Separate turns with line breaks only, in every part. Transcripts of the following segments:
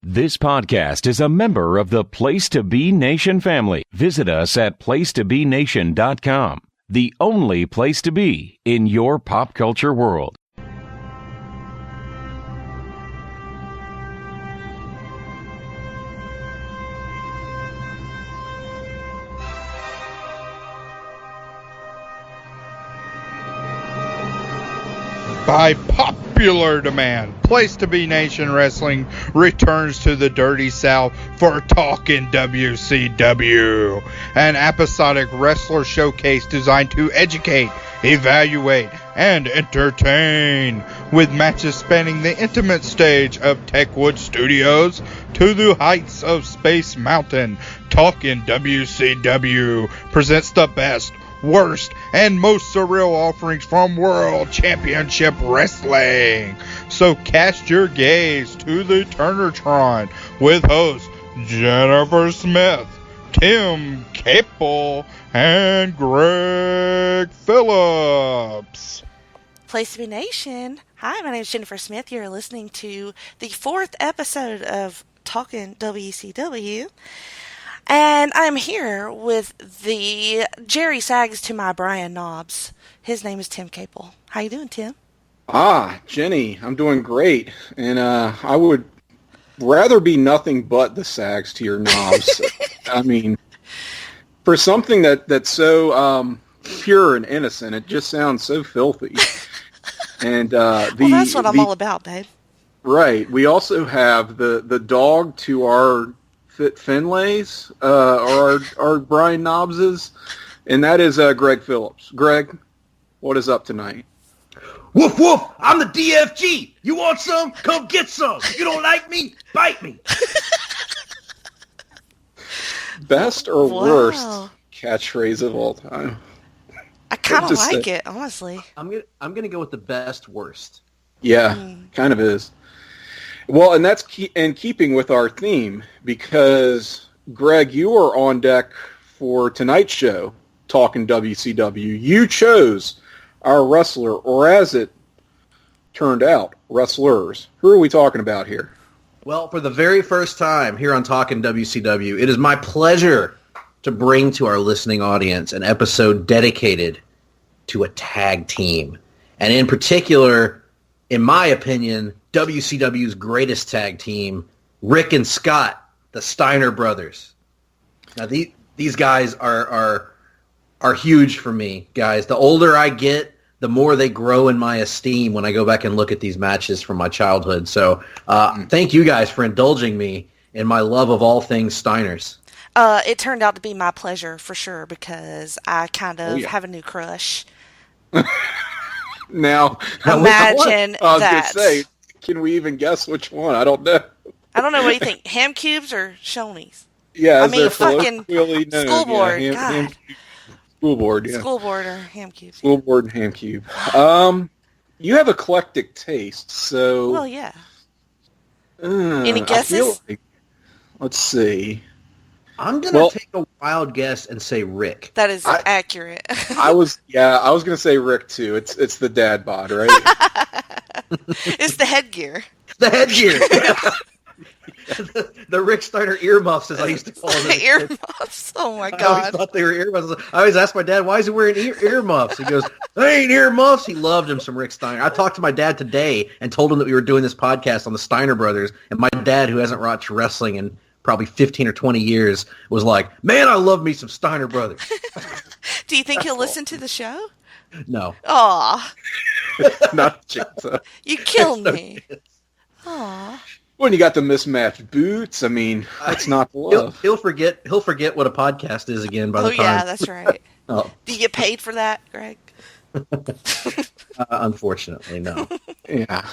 This podcast is a member of the Place to Be Nation family. Visit us at placetobenation.com, the only place to be in your pop culture world.
By popular demand, Place to Be Nation Wrestling returns to the Dirty South for Talk'n WCW, an episodic wrestler showcase designed to educate, evaluate, and entertain, with matches spanning the intimate stage of Techwood Studios to the heights of Space Mountain. Talk'n WCW presents the best, worst, and most surreal offerings from World Championship Wrestling. So cast your gaze to the Turnertron with hosts Jennifer Smith, Tim Capel, and Greg Phillips.
Place to Be Nation. Hi, my name is Jennifer Smith. You're listening to the 4th episode of Talk'n WCW. And I'm here with the Jerry Sags to my Brian Knobs. His name is Tim Capel. How you doing, Tim?
Jenny, I'm doing great. And I would rather be nothing but the Sags to your Knobs. I mean, for something that's so pure and innocent, it just sounds so filthy. And well,
that's what I'm all about, babe.
Right. We also have the dog to our Finlays, or our Brian Knobses, and that is Greg Phillips. Greg, what is up tonight?
Woof, woof, I'm the DFG. You want some? Come get some. You don't like me? Bite me.
Best or worst catchphrase of all time?
I kind of like it, honestly.
I'm gonna go with the best worst.
Yeah, kind of is. Well, and that's in keeping with our theme, because, Greg, you are on deck for tonight's show, Talk'n WCW. You chose our wrestler, or as it turned out, wrestlers. Who are we talking about here?
Well, for the very first time here on Talk'n WCW, it is my pleasure to bring to our listening audience an episode dedicated to a tag team. And in particular, in my opinion, WCW's greatest tag team, Rick and Scott, the Steiner Brothers. Now, these guys are huge for me, guys. The older I get, the more they grow in my esteem when I go back and look at these matches from my childhood. So thank you guys for indulging me in my love of all things Steiners.
It turned out to be my pleasure, for sure, because I kind of have a new crush.
Now,
imagine that.
I was going to say, can we even guess which one? I don't know.
I don't know. What do you think? Ham cubes or Shoney's?
Yeah,
I mean, fucking school board.
Yeah,
God.
School board, yeah.
School board or ham cubes.
School board and ham cube. You have eclectic taste, so...
Well, yeah. Any guesses?
Let's see.
I'm gonna take a wild guess and say Rick.
That is accurate.
I was gonna say Rick too. It's the dad bod, right?
It's the headgear.
The headgear. the Rick Steiner earmuffs, as I used to call them.
The earmuffs. Oh my god!
I always thought they were earmuffs. I always asked my dad, "Why is he wearing earmuffs?" He goes, "They ain't earmuffs." He loved him some Rick Steiner. I talked to my dad today and told him that we were doing this podcast on the Steiner Brothers, and my dad, who hasn't watched wrestling in probably 15 or 20 years, was like, "Man, I love me some Steiner Brothers."
Do you think he'll listen to the show?
No.
Aw.
Not a chance.
You killed me. Aw.
When you got the mismatched boots, I mean, that's not love.
He'll forget what a podcast is again by the time.
Oh yeah, that's right.
Oh.
Do you get paid for that, Greg?
Unfortunately, no.
Yeah.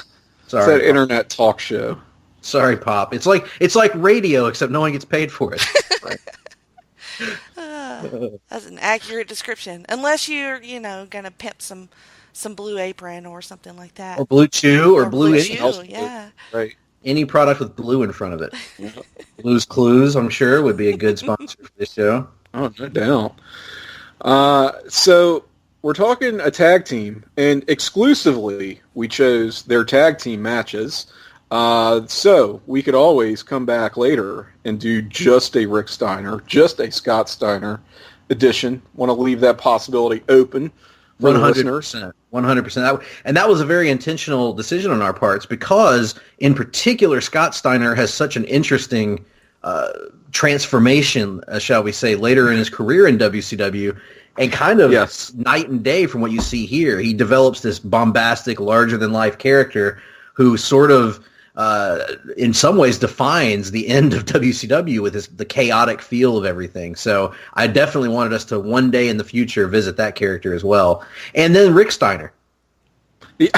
Sorry.
It's that internet talk show.
Sorry, Pop. It's like radio, except no one gets paid for it. Right.
That's an accurate description. Unless you're, gonna pimp some Blue Apron or something like that.
Or Blue Chew or Blue
Chew, yeah.
Right.
Any product with blue in front of it. Blue's Clues, I'm sure, would be a good sponsor for this show.
Oh, no doubt. So we're talking a tag team, and exclusively we chose their tag team matches. So we could always come back later and do just a Rick Steiner, just a Scott Steiner edition. Want to leave that possibility open for the listeners.
100%. And that was a very intentional decision on our parts because, in particular, Scott Steiner has such an interesting transformation, shall we say, later in his career in WCW, and kind of night and day from what you see here. He develops this bombastic, larger-than-life character who sort of, in some ways, defines the end of WCW with the chaotic feel of everything. So I definitely wanted us to one day in the future visit that character as well. And then Rick Steiner.
Yeah.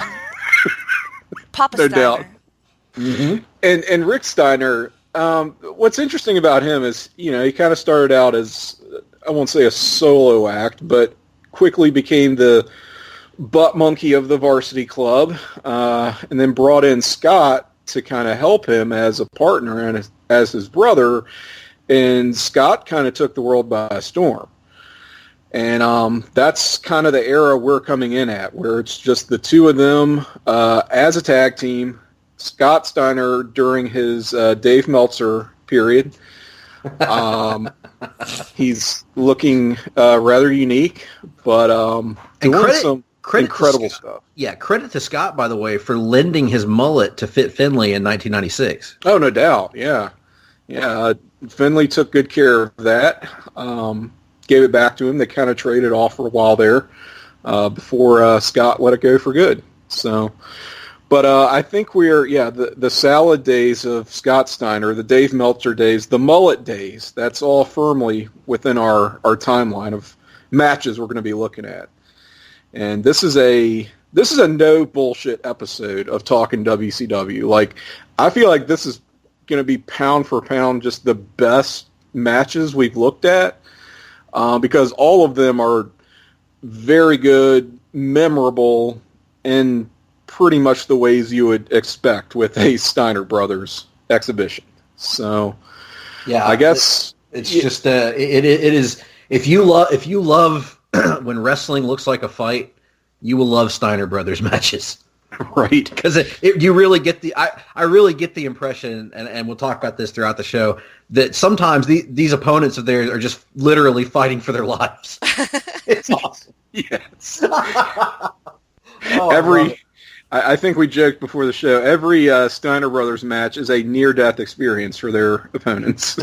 Papa
No
Steiner.
doubt. Mm-hmm. And Rick Steiner, what's interesting about him is, he kind of started out as, I won't say a solo act, but quickly became the butt monkey of the varsity club, and then brought in Scott to kind of help him as a partner and as his brother, and Scott kind of took the world by storm. And that's kind of the era we're coming in at, where it's just the two of them as a tag team. Scott Steiner during his Dave Meltzer period. He's looking rather unique, but doing some incredible stuff.
Yeah, credit to Scott, by the way, for lending his mullet to Fit Finlay in 1996.
Oh, no doubt. Yeah. Finlay took good care of that. Gave it back to him. They kind of traded off for a while there before Scott let it go for good. So, but I think the salad days of Scott Steiner, the Dave Meltzer days, the mullet days, that's all firmly within our timeline of matches we're going to be looking at. And this is a no bullshit episode of Talk'n WCW. Like, I feel like this is going to be pound for pound just the best matches we've looked at, because all of them are very good, memorable, and pretty much the ways you would expect with a Steiner Brothers exhibition. So, yeah, I guess
it's just it is. If you love when wrestling looks like a fight, you will love Steiner Brothers matches.
Right,
because you really get I really get the impression, and we'll talk about this throughout the show, that sometimes these opponents of theirs are just literally fighting for their lives. It's awesome.
Yes. I think we joked before the show, every Steiner Brothers match is a near-death experience for their opponents.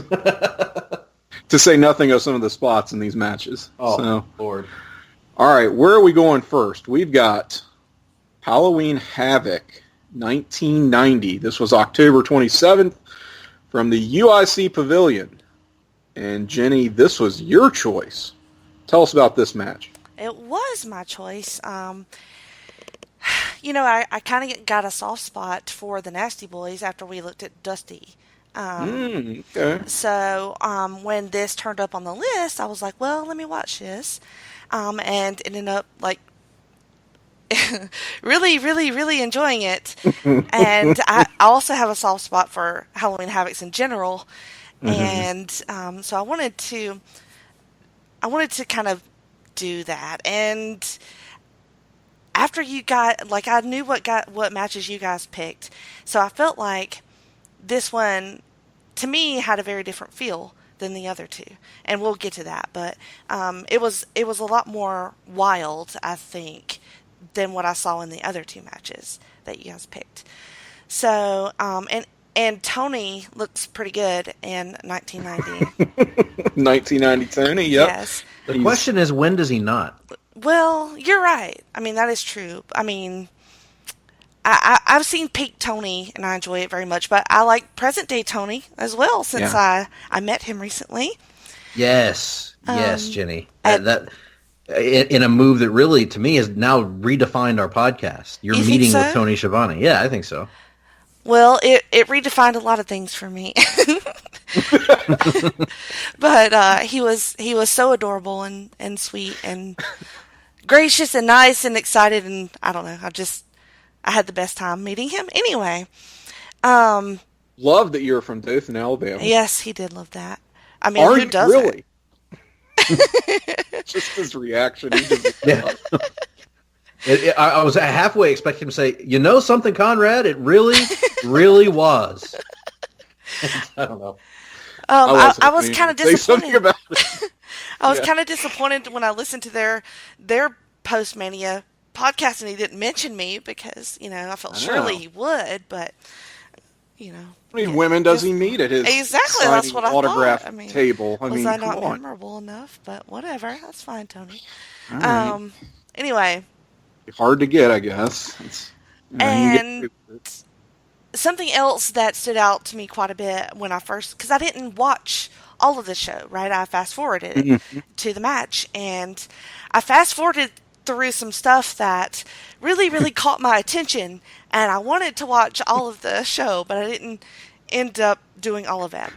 To say nothing of some of the spots in these matches.
Oh,
so,
Lord.
All right, where are we going first? We've got Halloween Havoc 1990. This was October 27th from the UIC Pavilion. And Jenny, this was your choice. Tell us about this match.
It was my choice. I kind of got a soft spot for the Nasty Boys after we looked at Dusty.
Okay.
So when this turned up on the list, I was like, well, let me watch this. And ended up like really, really, really enjoying it. And I also have a soft spot for Halloween Havocs in general. Mm-hmm. And so I wanted to kind of do that. And after you got, like, I knew what matches you guys picked. So I felt like this one, to me, had a very different feel than the other two. And we'll get to that. But it was a lot more wild, I think, than what I saw in the other two matches that you guys picked. So, and Tony looks pretty good in 1990.
1990 Tony, yep.
Yes.
The question is, when does he not?
Well, you're right. I mean, that is true. I mean, I've seen peak Tony, and I enjoy it very much. But I like present-day Tony as well, since I met him recently.
Yes, Jenny. In a move that really, to me, has now redefined our podcast. You're meeting with Tony Schiavone. Yeah, I think so.
Well, it redefined a lot of things for me. But he was so adorable and sweet and gracious and nice and excited, and I don't know, I had the best time meeting him. Anyway,
love that you're from Dothan, Alabama.
Yes, he did love that. I mean, who doesn't?
Really? Just his reaction. He just
I was halfway expecting him to say, "You know something, Conrad? It really, really was." I don't know.
I was kind of
Say something
disappointed.
about it.
I was kind of disappointed when I listened to their post Mania podcast, and he didn't mention me because I felt surely he would, but
How many women does he meet at his
exactly? That's
signing
what I
autograph
thought. I mean,
table?
was I not
come on.
memorable enough? But whatever, that's fine, Tony.
All right.
Anyway,
Hard to get, I guess. You can
and
get it.
something else that stood out to me quite a bit when I first, because I didn't watch all of the show, right? I fast forwarded it to the match, and I fast forwarded through some stuff that really, really caught my attention, and I wanted to watch all of the show, but I didn't end up doing all of it.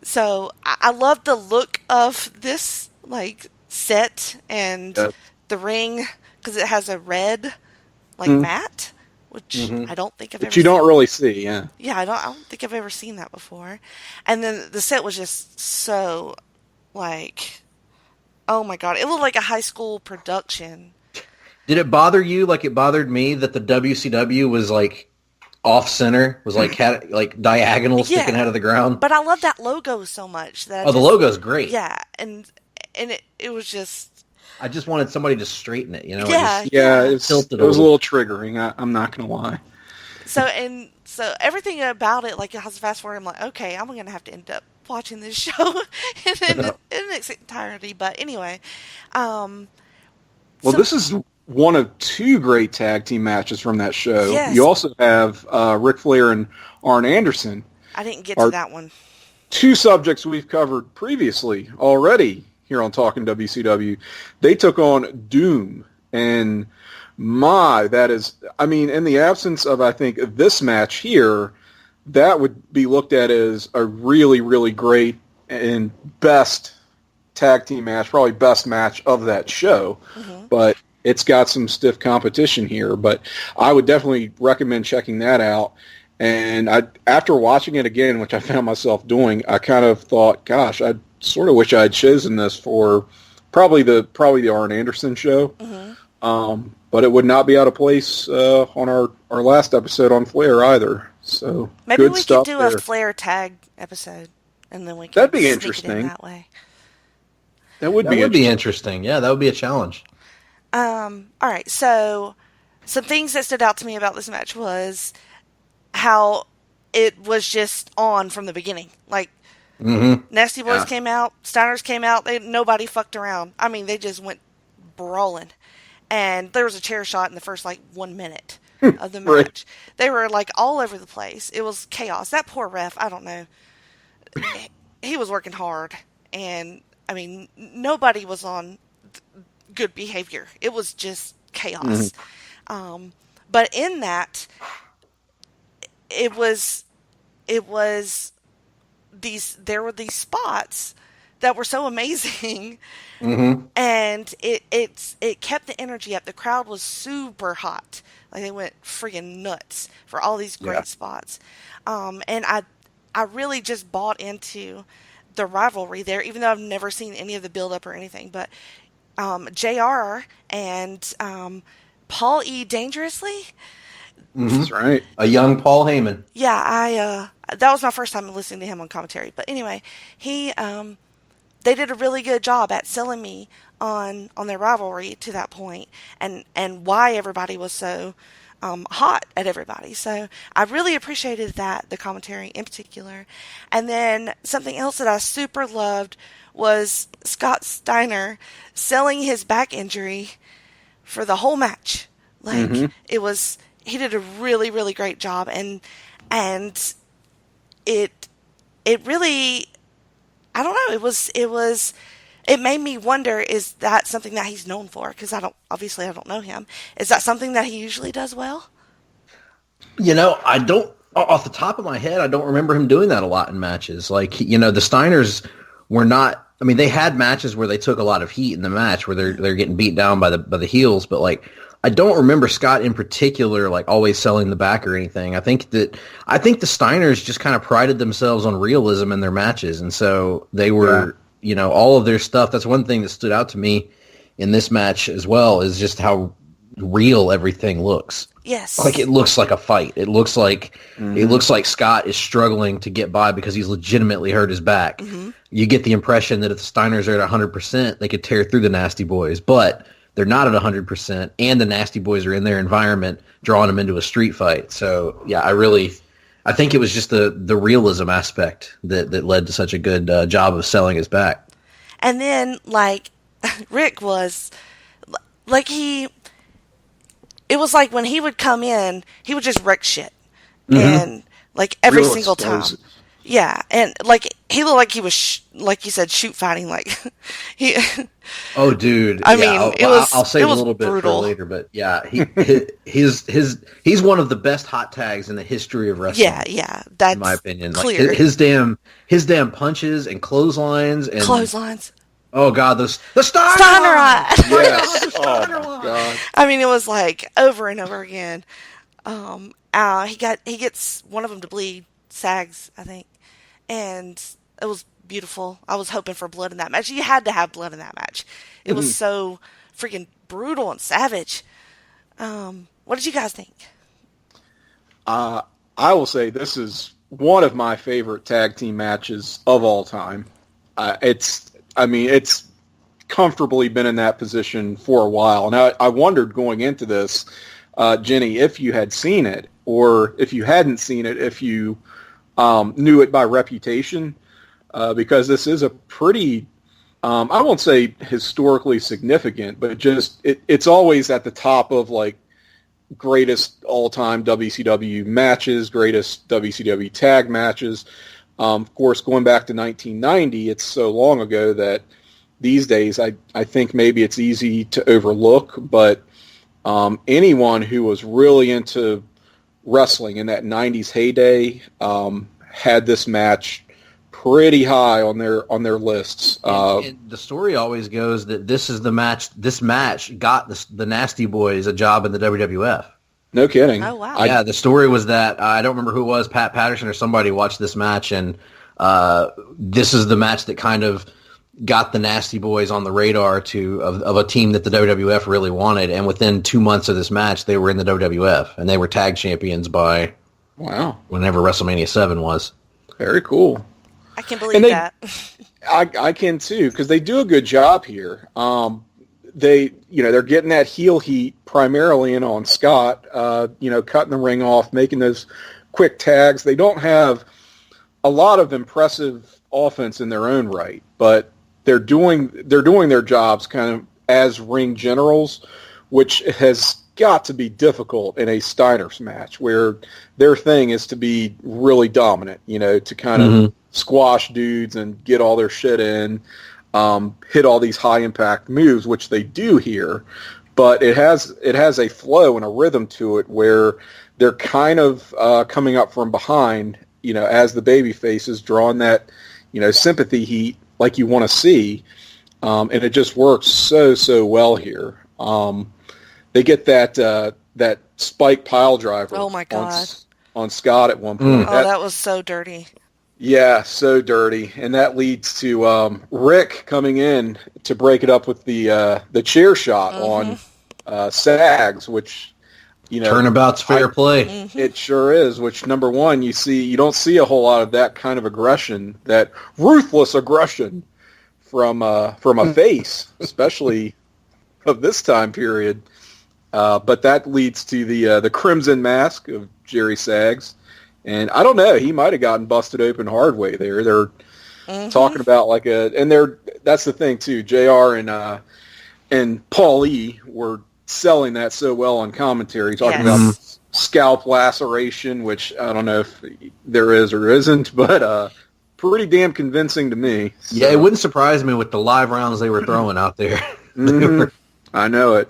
So I love the look of this set and the ring, because it has a red mat, which I don't think I've ever
But you
seen.
don't really see, yeah.
Yeah, I don't think I've ever seen that before. And then the set was just so oh my god, it looked like a high school production.
Did it bother you like it bothered me that the WCW was off center, was diagonal, sticking out of the ground?
But I love that logo so much that
the logo's great.
Yeah, and it was just.
I just wanted somebody to straighten it,
Yeah,
Yeah, it was
tilted
a
over.
little triggering. I'm not going to lie.
So everything about it, I was fast forward, I'm like, okay, I'm going to have to end up watching this show in its entirety. But anyway,
This is one of two great tag team matches from that show.
Yes.
You also have Ric Flair and Arn Anderson.
I didn't get to that one.
Two subjects we've covered previously already here on Talk'n WCW. They took on Doom, and that is, in the absence of, I think, this match here, that would be looked at as a really, really great and best tag team match, probably best match of that show. But it's got some stiff competition here. But I would definitely recommend checking that out. And after watching it again, which I found myself doing, I kind of thought, gosh, I sort of wish I had chosen this for probably the Arn Anderson show. But it would not be out of place on our last episode on Flair either. So
Maybe
good
we
stuff
could do
there.
a Flair tag episode, and then we can
That'd be
sneak it
interesting.
in that way.
That would
That
be
would be
interesting.
interesting. Yeah, that would be a challenge.
All right, so some things that stood out to me about this match was how it was just on from the beginning. Nasty Boys came out, Steiners came out, nobody fucked around. They just went brawling. And there was a chair shot in the first 1 minute of the match.
Right.
They were all over the place. It was chaos. That poor ref, I don't know. He was working hard, and nobody was on good behavior. It was just chaos. But in that, there were these spots that were so amazing, and it kept the energy up. The crowd was super hot. They went friggin' nuts for all these great spots. And I really just bought into the rivalry there, even though I've never seen any of the build-up or anything. But JR and Paul E. Dangerously.
That's right.
A young Paul Heyman.
Yeah, that was my first time listening to him on commentary. But anyway, they did a really good job at selling me on their rivalry to that point, and why everybody was so hot at everybody. So I really appreciated that, the commentary in particular. And then something else that I super loved was Scott Steiner selling his back injury for the whole match. He did a really, really great job, and it really, I don't know, it made me wonder, is that something that he's known for? Because I don't know him. Is that something that he usually does well?
I don't, off the top of my head, I don't remember him doing that a lot in matches. The Steiners were not, they had matches where they took a lot of heat in the match where they're getting beat down by the heels, but I don't remember Scott in particular always selling the back or anything. I think the Steiners just kind of prided themselves on realism in their matches, and so they were, all of their stuff. That's one thing that stood out to me in this match as well is just how real everything looks.
Yes.
Like it looks like a fight. It looks like Scott is struggling to get by because he's legitimately hurt his back. Mm-hmm. You get the impression that if the Steiners are at 100%, they could tear through the Nasty Boys, but they're not at 100%, and the Nasty Boys are in their environment, drawing them into a street fight. So, yeah, I think it was just the realism aspect that led to such a good job of selling his back.
And then, like, Rick was, like, it was like when he would come in, he would just wreck shit. Mm-hmm. And, like, every
Real
single
explosive.
time. Yeah, and, like, he looked like he was, like you said, shoot fighting, like, he...
Oh, dude.
I mean,
I'll save a little bit
brutal.
for later, but, yeah, he's one of the best hot tags in the history of wrestling.
Yeah, that's
in my opinion.
clear.
Like, his damn punches and clotheslines. Oh, God, the
Steinerized!
Yes. Oh, my God.
I mean, it was like over and over again. He gets one of them to bleed, Sags, I think, and it was beautiful. I was hoping for blood in that match. You had to have blood in that match. It was so freaking brutal and savage. What did you guys think?
I will say this is one of my favorite tag team matches of all time. It's comfortably been in that position for a while. And I wondered going into this, Jenny, if you had seen it, or if you hadn't seen it, if you knew it by reputation, because this is a pretty, I won't say historically significant, but just it's always at the top of like greatest all-time WCW matches, greatest WCW tag matches. Of course, going back to 1990, it's so long ago that these days I think maybe it's easy to overlook, but anyone who was really into wrestling in that 90s heyday had this match pretty high on their lists.
And the story always goes that this match got the Nasty Boys a job in the WWF.
No kidding.
Oh, wow.
Yeah, the story was that, I don't remember who it was, Pat Patterson or somebody watched this match, and this is the match that kind of got the Nasty Boys on the radar of a team that the WWF really wanted, and within 2 months of this match, they were in the WWF, and they were tag champions by whenever WrestleMania 7 was.
Very cool.
I can believe that.
I can too, because they do a good job here. They're getting that heel heat primarily in on Scott, cutting the ring off, making those quick tags. They don't have a lot of impressive offense in their own right, but they're doing their jobs kind of as ring generals, which has got to be difficult in a Steiners match where their thing is to be really dominant, to kind of squash dudes and get all their shit in, hit all these high impact moves, which they do here, but it has a flow and a rhythm to it where they're kind of coming up from behind, as the baby faces, drawing that, sympathy heat like you want to see, and it just works so well here. They get that spike pile driver.
Oh my God.
On Scott at one point.
That was so dirty.
Yeah, so dirty, and that leads to Rick coming in to break it up with the chair shot on Sags, which
turnabout's fair play.
It sure is. Which, number one, you don't see a whole lot of that kind of aggression, that ruthless aggression from a face, especially of this time period. But that leads to the Crimson Mask of Jerry Sags. And I don't know, he might have gotten busted open hard way there. They're talking about that's the thing too. JR and Paul E were selling that so well on commentary, talking about scalp laceration, which I don't know if there is or isn't, but pretty damn convincing to me. So.
Yeah, it wouldn't surprise me with the live rounds they were throwing out there.
I know it.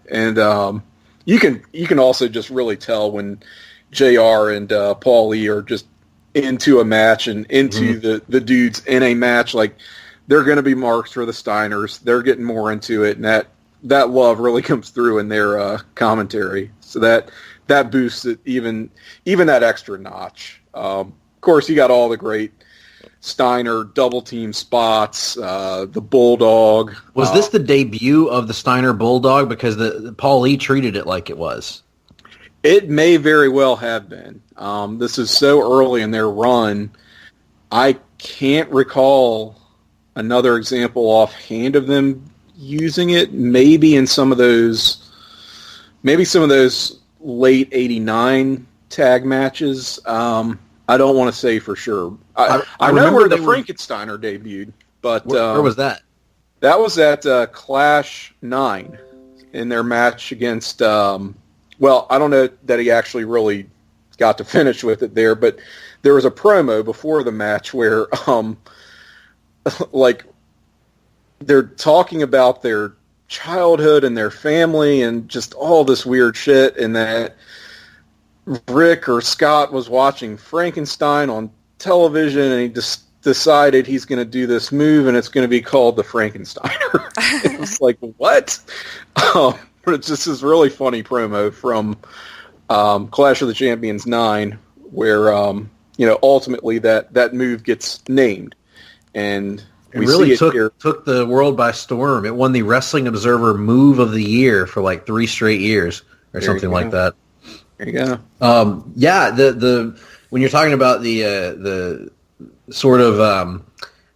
And you can also just really tell when JR and Paul Lee are just into a match and into the dudes in a match. Like, they're going to be marks for the Steiners. They're getting more into it, and that love really comes through in their commentary. So that boosts it even that extra notch. Of course, you got all the great Steiner double team spots, the Bulldog.
Was this the debut of the Steiner Bulldog? Because the Paul Lee treated it like it was.
It may very well have been. This is so early in their run. I can't recall another example offhand of them using it. Maybe some of those late '89 tag matches. I don't want to say for sure. I know where the Frankensteiner debuted, but
where was that?
That was at Clash 9 in their match against. Well, I don't know that he actually really got to finish with it there, but there was a promo before the match where, like, they're talking about their childhood and their family and just all this weird shit, and that Rick or Scott was watching Frankenstein on television, and he just decided he's going to do this move, and it's going to be called the Frankensteiner. It was like, what? But it's just this really funny promo from Clash of the Champions 9, where ultimately that move gets named, and we really
took the world by storm. It won the Wrestling Observer Move of the Year for like 3 straight years or something like that.
There you go.
The when you're talking about the sort of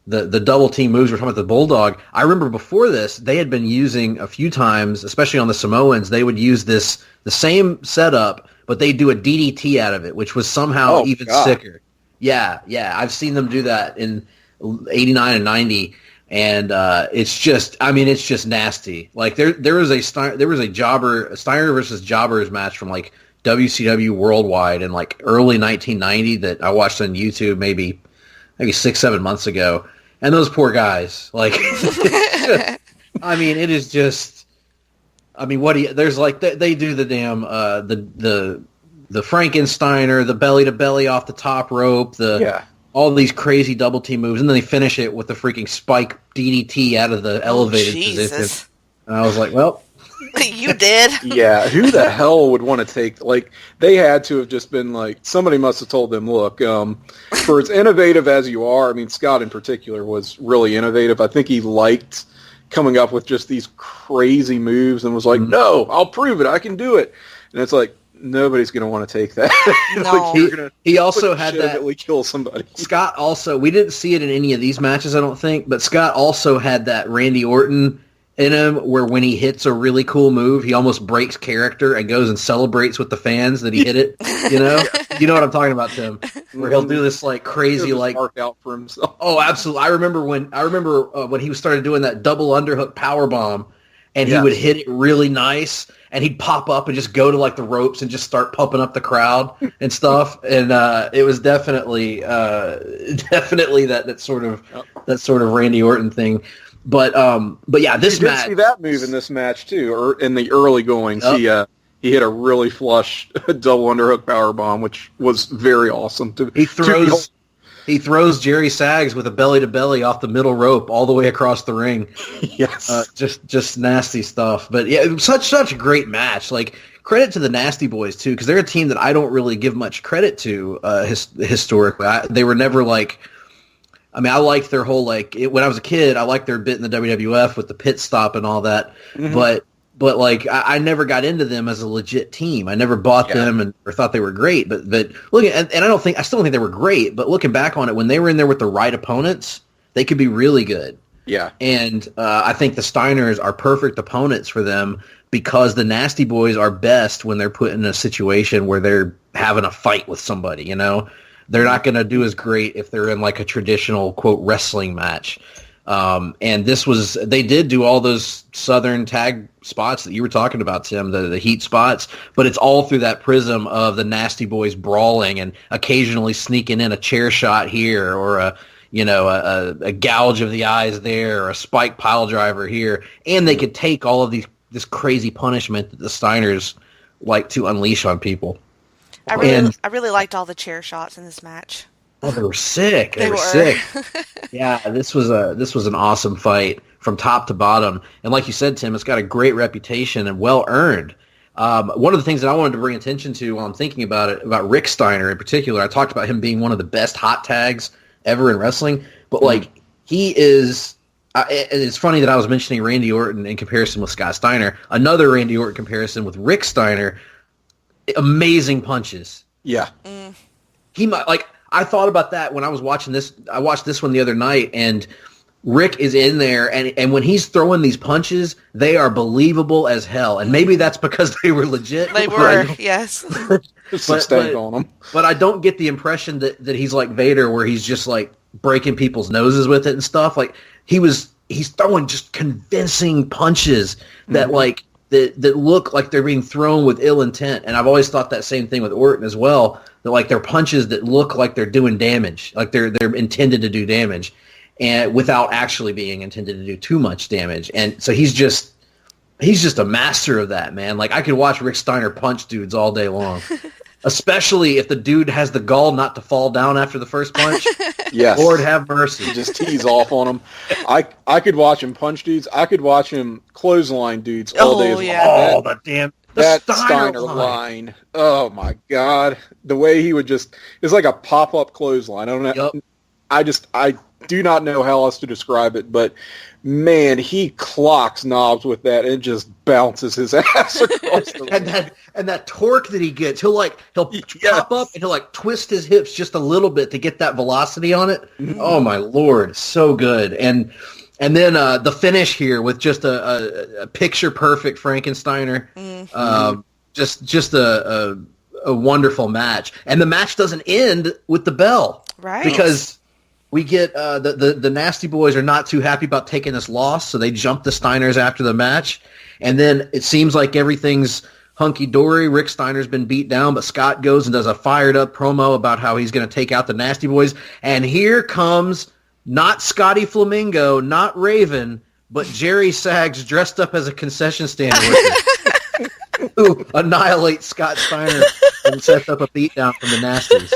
the double team moves, we're talking about the Bulldog. I remember before this, they had been using a few times, especially on the Samoans, they would use the same setup, but they do a DDT out of it, which was somehow sicker. Yeah, I've seen them do that in '89 and '90, and it's just nasty. Like there was a Steiner versus Jobbers match from like WCW Worldwide in like early 1990 that I watched on YouTube maybe 6-7 months ago, and those poor guys, like, it is just, there's like, they do the damn, the Frankensteiner, the belly to belly off the top rope, all these crazy double team moves, and then they finish it with the freaking spike DDT out of the elevated position. And I was like, well,
you did.
Yeah, who the hell would want to take, like, they had to have just been like, somebody must have told them, look, for as innovative as you are, Scott in particular was really innovative. I think he liked coming up with just these crazy moves and was like, no, I'll prove it, I can do it. And it's like, nobody's going to want to take that.
No.
Like,
he also had that.
We kill somebody.
Scott also, we didn't see it in any of these matches, I don't think, but Scott also had that Randy Orton in him, where when he hits a really cool move, he almost breaks character and goes and celebrates with the fans that he hit it. You know what I'm talking about, Tim? Where he'll do this like crazy, like
mark out for himself.
Oh, absolutely! I remember when he started doing that double underhook power bomb, and he would hit it really nice, and he'd pop up and just go to like the ropes and just start pumping up the crowd and stuff. And it was definitely that sort of Randy Orton thing. But yeah, this match.
You did see that move in this match too, or in the early goings. Yep. He hit a really flush double underhook powerbomb, which was very awesome.
He throws Jerry Sags with a belly to belly off the middle rope all the way across the ring.
Yes,
just nasty stuff. But yeah, it was such a great match. Like, credit to the Nasty Boys too, because they're a team that I don't really give much credit to historically. They were never like. I liked their whole, when I was a kid, I liked their bit in the WWF with the pit stop and all that. Mm-hmm. But like, I never got into them as a legit team. I never bought them or thought they were great. But look, and I still don't think they were great. But looking back on it, when they were in there with the right opponents, they could be really good.
Yeah. And
I think the Steiners are perfect opponents for them, because the Nasty Boys are best when they're put in a situation where they're having a fight with somebody, They're not going to do as great if they're in like a traditional, quote, wrestling match. And they did do all those Southern tag spots that you were talking about, Tim, the heat spots, but it's all through that prism of the Nasty Boys brawling and occasionally sneaking in a chair shot here, or a gouge of the eyes there, or a spike pile driver here. And they could take all of this crazy punishment that the Steiners like to unleash on people.
I really liked all the chair shots in this match.
Oh, they were sick. They were sick. Yeah, this was an awesome fight from top to bottom. And like you said, Tim, it's got a great reputation and well earned. One of the things that I wanted to bring attention to while I'm thinking about it, about Rick Steiner in particular, I talked about him being one of the best hot tags ever in wrestling. But like he is. It's funny that I was mentioning Randy Orton in comparison with Scott Steiner. Another Randy Orton comparison with Rick Steiner. Amazing punches.
Yeah.
He might like. I thought about that when I was watching this. I watched this one the other night, and Rick is in there, and when he's throwing these punches, they are believable as hell. And maybe that's because they were legit.
They were, yes.
But I don't get the impression that he's like Vader, where he's just like breaking people's noses with it and stuff. Like he's throwing just convincing punches that like that look like they're being thrown with ill intent. And I've always thought that same thing with Orton as well. That like they're punches that look like they're doing damage, like they're intended to do damage, and without actually being intended to do too much damage. And so he's just a master of that, man. Like I could watch Rick Steiner punch dudes all day long. Especially if the dude has the gall not to fall down after the first punch.
Yes.
Lord have mercy.
Just tease off on him. I could watch him punch dudes. I could watch him clothesline dudes all day as well. That Steiner line. Oh my God. The way he would just, it's like a pop-up clothesline. I don't know.
Yep.
I do not know how else to describe it, but man, he clocks knobs with that and just bounces his ass across the ring.
and that torque that he gets, he'll pop up and he'll like twist his hips just a little bit to get that velocity on it. Oh my Lord, so good. And then the finish here with just a picture perfect Frankensteiner. Just a wonderful match. And the match doesn't end with the bell.
Right.
Because we get the Nasty Boys are not too happy about taking this loss, so they jump the Steiners after the match. And then it seems like everything's hunky-dory. Rick Steiner's been beat down, but Scott goes and does a fired-up promo about how he's going to take out the Nasty Boys. And here comes not Scotty Flamingo, not Raven, but Jerry Sags dressed up as a concession stand worker who annihilates Scott Steiner and sets up a beatdown from the Nasties.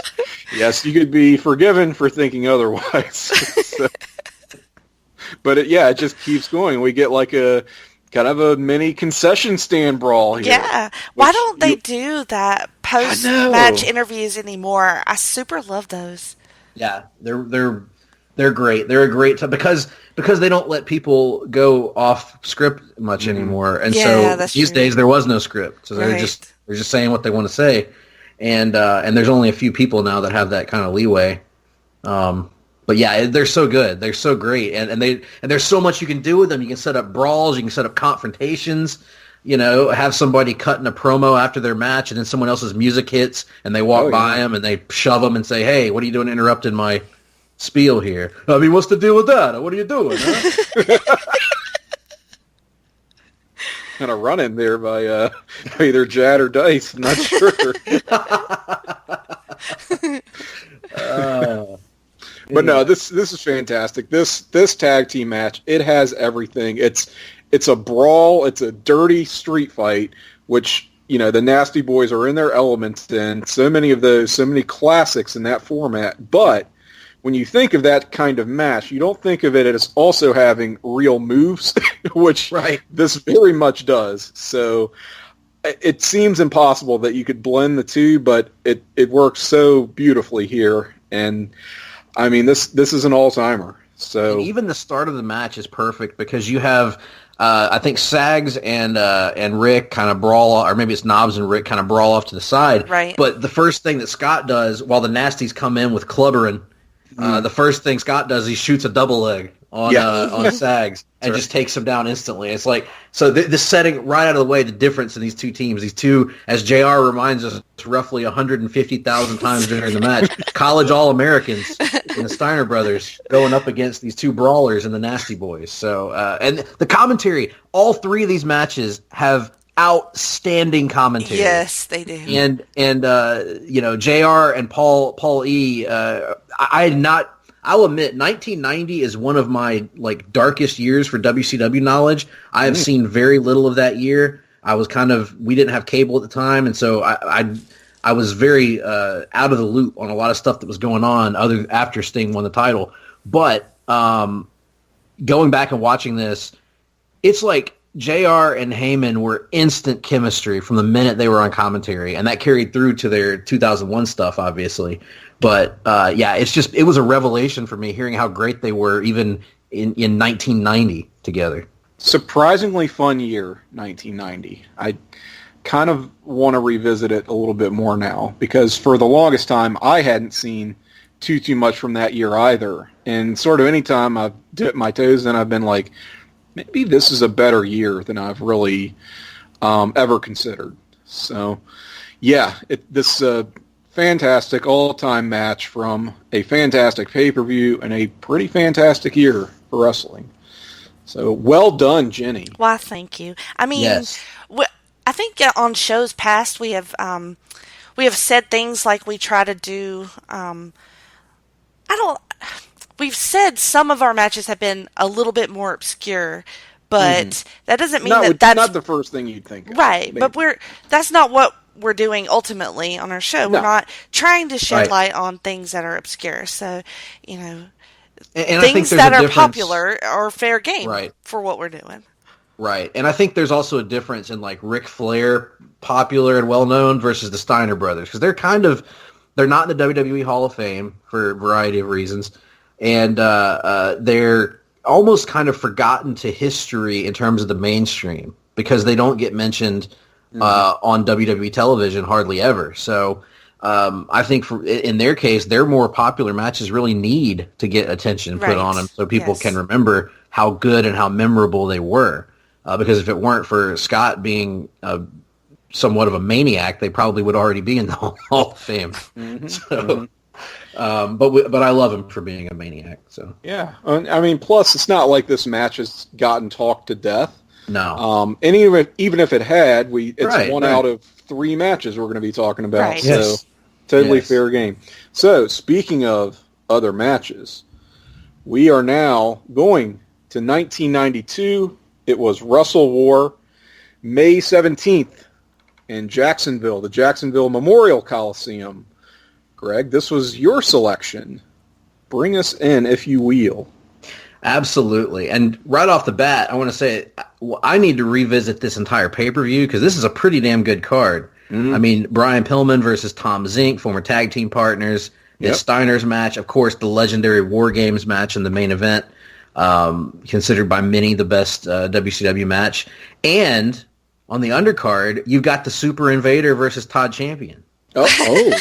Yes, you could be forgiven for thinking otherwise. So, but it just keeps going. We get like a kind of a mini concession stand brawl here.
Yeah. Why don't they do that post-match interviews anymore? I super love those.
Yeah, they're great. They're a great time because they don't let people go off script much anymore. And so these days there was no script. So they're just saying what they want to say. And there's only a few people now that have that kind of leeway. But yeah, they're so good. They're so great. And there's so much you can do with them. You can set up brawls, you can set up confrontations, have somebody cutting a promo after their match and then someone else's music hits and they walk by them and they shove them and say, "Hey, what are you doing interrupting my spiel here?" I mean, what's the deal with that? What are you doing? Huh?
Kind of run in there by either Jad or Dice. I'm not sure. But no, this is fantastic. This tag team match, it has everything. It's a brawl. It's a dirty street fight, which the Nasty Boys are in their elements in. So many classics in that format. But when you think of that kind of match, you don't think of it as also having real moves, which this very much does. So it seems impossible that you could blend the two, but it works so beautifully here. And I mean, this is an all-timer. So
and even the start of the match is perfect because you have, I think Sags and Rick kind of brawl, or maybe it's Knobs and Rick kind of brawl off to the side.
Right.
But the first thing that Scott does while the Nasties come in with clubbering, the first thing Scott does, he shoots a double leg on Sags and just takes him down instantly. It's like, so this setting right out of the way, the difference in these two teams, these two, as JR reminds us roughly 150,000 times during the match, college All-Americans in the Steiner Brothers going up against these two brawlers and the Nasty Boys. So, and the commentary, all three of these matches have outstanding commentary.
Yes, they do.
And JR and Paul E. I'll admit, 1990 is one of my darkest years for WCW knowledge. I have seen very little of that year. We didn't have cable at the time, and so I was very out of the loop on a lot of stuff that was going on after Sting won the title. But going back and watching this, it's like JR and Heyman were instant chemistry from the minute they were on commentary, and that carried through to their 2001 stuff, obviously. But it was a revelation for me hearing how great they were even in 1990 together.
Surprisingly fun year, 1990. I kind of want to revisit it a little bit more now because for the longest time I hadn't seen too much from that year either. And sort of any time I've dipped my toes in, I've been like, maybe this is a better year than I've really ever considered. So, yeah, this fantastic all-time match from a fantastic pay-per-view and a pretty fantastic year for wrestling. So, well done, Jenny.
Why, thank you. I mean,
Yes.
I think on shows past we have said things like we try to do. We've said some of our matches have been a little bit more obscure, but that doesn't mean that's
not the first thing you'd think of.
Right,
Maybe.
but that's not what we're doing ultimately on our show.
No.
We're not trying to shed
Right.
light on things that are obscure. So,
And I think
things
there's
that
a
are
difference.
popular are fair game
Right.
for what we're doing.
Right. And I think there's also a difference in like Ric Flair, popular and well-known, versus the Steiner Brothers. Because they're not in the WWE Hall of Fame for a variety of reasons. And they're almost kind of forgotten to history in terms of the mainstream because they don't get mentioned on WWE television hardly ever. So I think in their case, their more popular matches really need to get attention put
Right.
on them so people
Yes.
can remember how good and how memorable they were. Because if it weren't for Scott being somewhat of a maniac, they probably would already be in the Hall of Fame. So, but I love him for being a maniac. So
Yeah. I mean, plus, it's not like this match has gotten talked to death.
no,
And even if it had, it's
Right,
one
right.
out of 3 matches we're going to be talking about.
Right.
So
Yes.
totally
Yes.
fair game. So speaking of other matches, we are now going to 1992. It was Wrestle War, May 17th in Jacksonville, the Jacksonville Memorial Coliseum. Greg, this was your selection. Bring us in, if you will.
absolutely. And right off the bat, I want to say I need to revisit this entire pay-per-view because this is a pretty damn good card. I mean, Brian Pillman versus Tom Zink, former tag team partners. The
Yep.
Steiner's match, of course, the legendary War Games match in the main event, considered by many the best WCW match. And on the undercard, you've got the Super Invader versus Todd Champion.
Oh.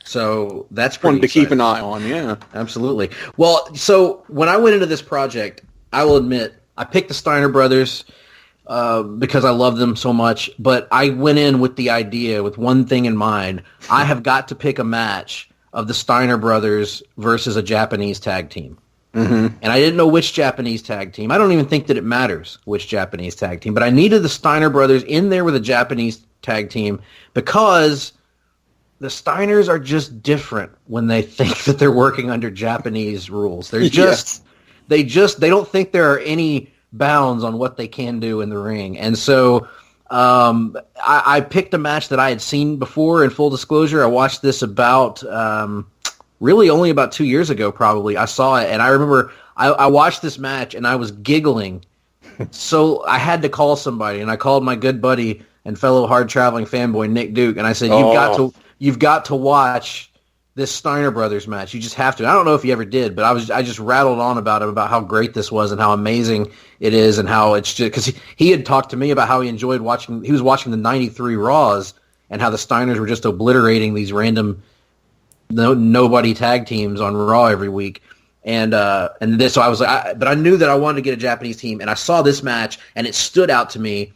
So that's pretty
One to keep
exciting.
an eye on, yeah.
Absolutely. Well, so when I went into this project, I will admit I picked the Steiner Brothers because I love them so much, but I went in with the idea, with one thing in mind. I have got to pick a match of the Steiner Brothers versus a Japanese tag team. And I didn't know which Japanese tag team. I don't even think that it matters which Japanese tag team, but I needed the Steiner Brothers in there with a Japanese tag team because the Steiners are just different when they think that they're working under Japanese rules. They're just, they don't think there are any bounds on what they can do in the ring. And so I picked a match that I had seen before. In full disclosure, I watched this about really only about 2 years ago, probably. I saw it, and I remember I watched this match, and I was giggling. So I had to call somebody, and I called my good buddy and fellow hard-traveling fanboy, Nick Duke, and I said, You've got to watch this Steiner Brothers match. You just have to. I don't know if you ever did, but I just rattled on about him, about how great this was and how amazing it is and how it's just, because he had talked to me about how he enjoyed watching, he was watching the 93 Raws and how the Steiners were just obliterating these random nobody tag teams on Raw every week. And this, so I was like, but I knew that I wanted to get a Japanese team, and I saw this match, and it stood out to me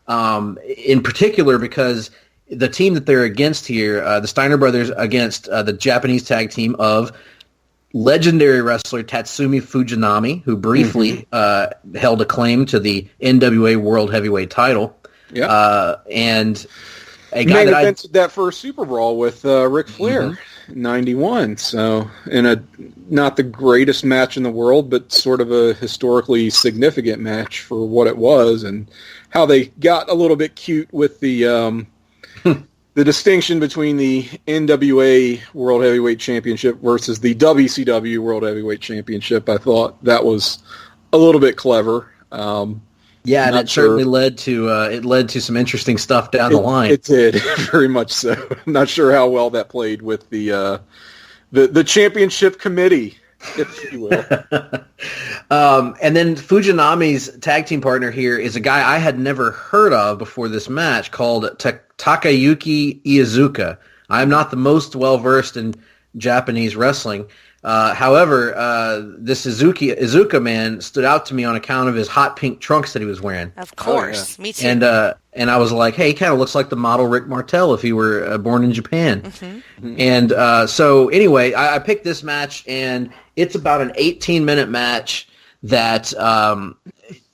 in particular because the team that they're against here, the Steiner Brothers against the Japanese tag team of legendary wrestler Tatsumi Fujinami, who briefly held a claim to the NWA World Heavyweight title.
Yeah.
And a guy
Main
that
evented that first Super Brawl with Ric Flair in 91. So in a not the greatest match in the world, but sort of a historically significant match for what it was, and how they got a little bit cute with the the distinction between the NWA World Heavyweight Championship versus the WCW World Heavyweight Championship. I thought that was a little bit clever.
yeah, and
not
it certainly
sure.
led to some interesting stuff down the line.
It did, very much so. I'm not sure how well that played with the The championship committee, if you will.
And then Fujinami's tag team partner here is a guy I had never heard of before this match called Takayuki Iizuka. I am not the most well-versed in Japanese wrestling. However, this Iizuka man stood out to me on account of his hot pink trunks that he was wearing.
Of course, me too.
And I was like, hey, he kind of looks like the model Rick Martel if he were born in Japan. Mm-hmm. And so anyway, I picked this match, and it's about an 18-minute match that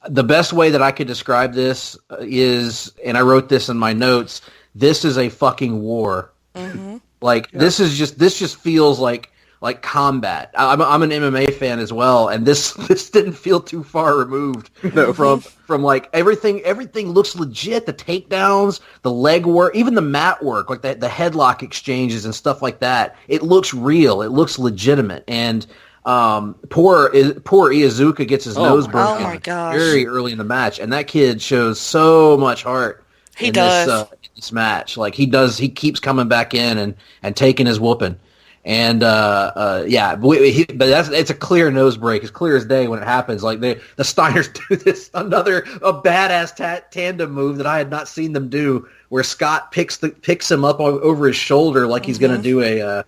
the best way that I could describe this is, and I wrote this in my notes, this is a fucking war. Mm-hmm. This just feels like combat. I'm an MMA fan as well, and this didn't feel too far removed from like everything. Everything looks legit. The takedowns, the leg work, even the mat work, like the headlock exchanges and stuff like that. It looks real. It looks legitimate. And poor Iizuka gets his nose broken.
Oh my gosh.
Very early in the match, and that kid shows so much heart.
He does.
This match, like he keeps coming back in and taking his whooping. And but it's a clear nose break, as clear as day when it happens. Like the Steiners do this a badass tandem move that I had not seen them do, where Scott picks him up over his shoulder like he's going to do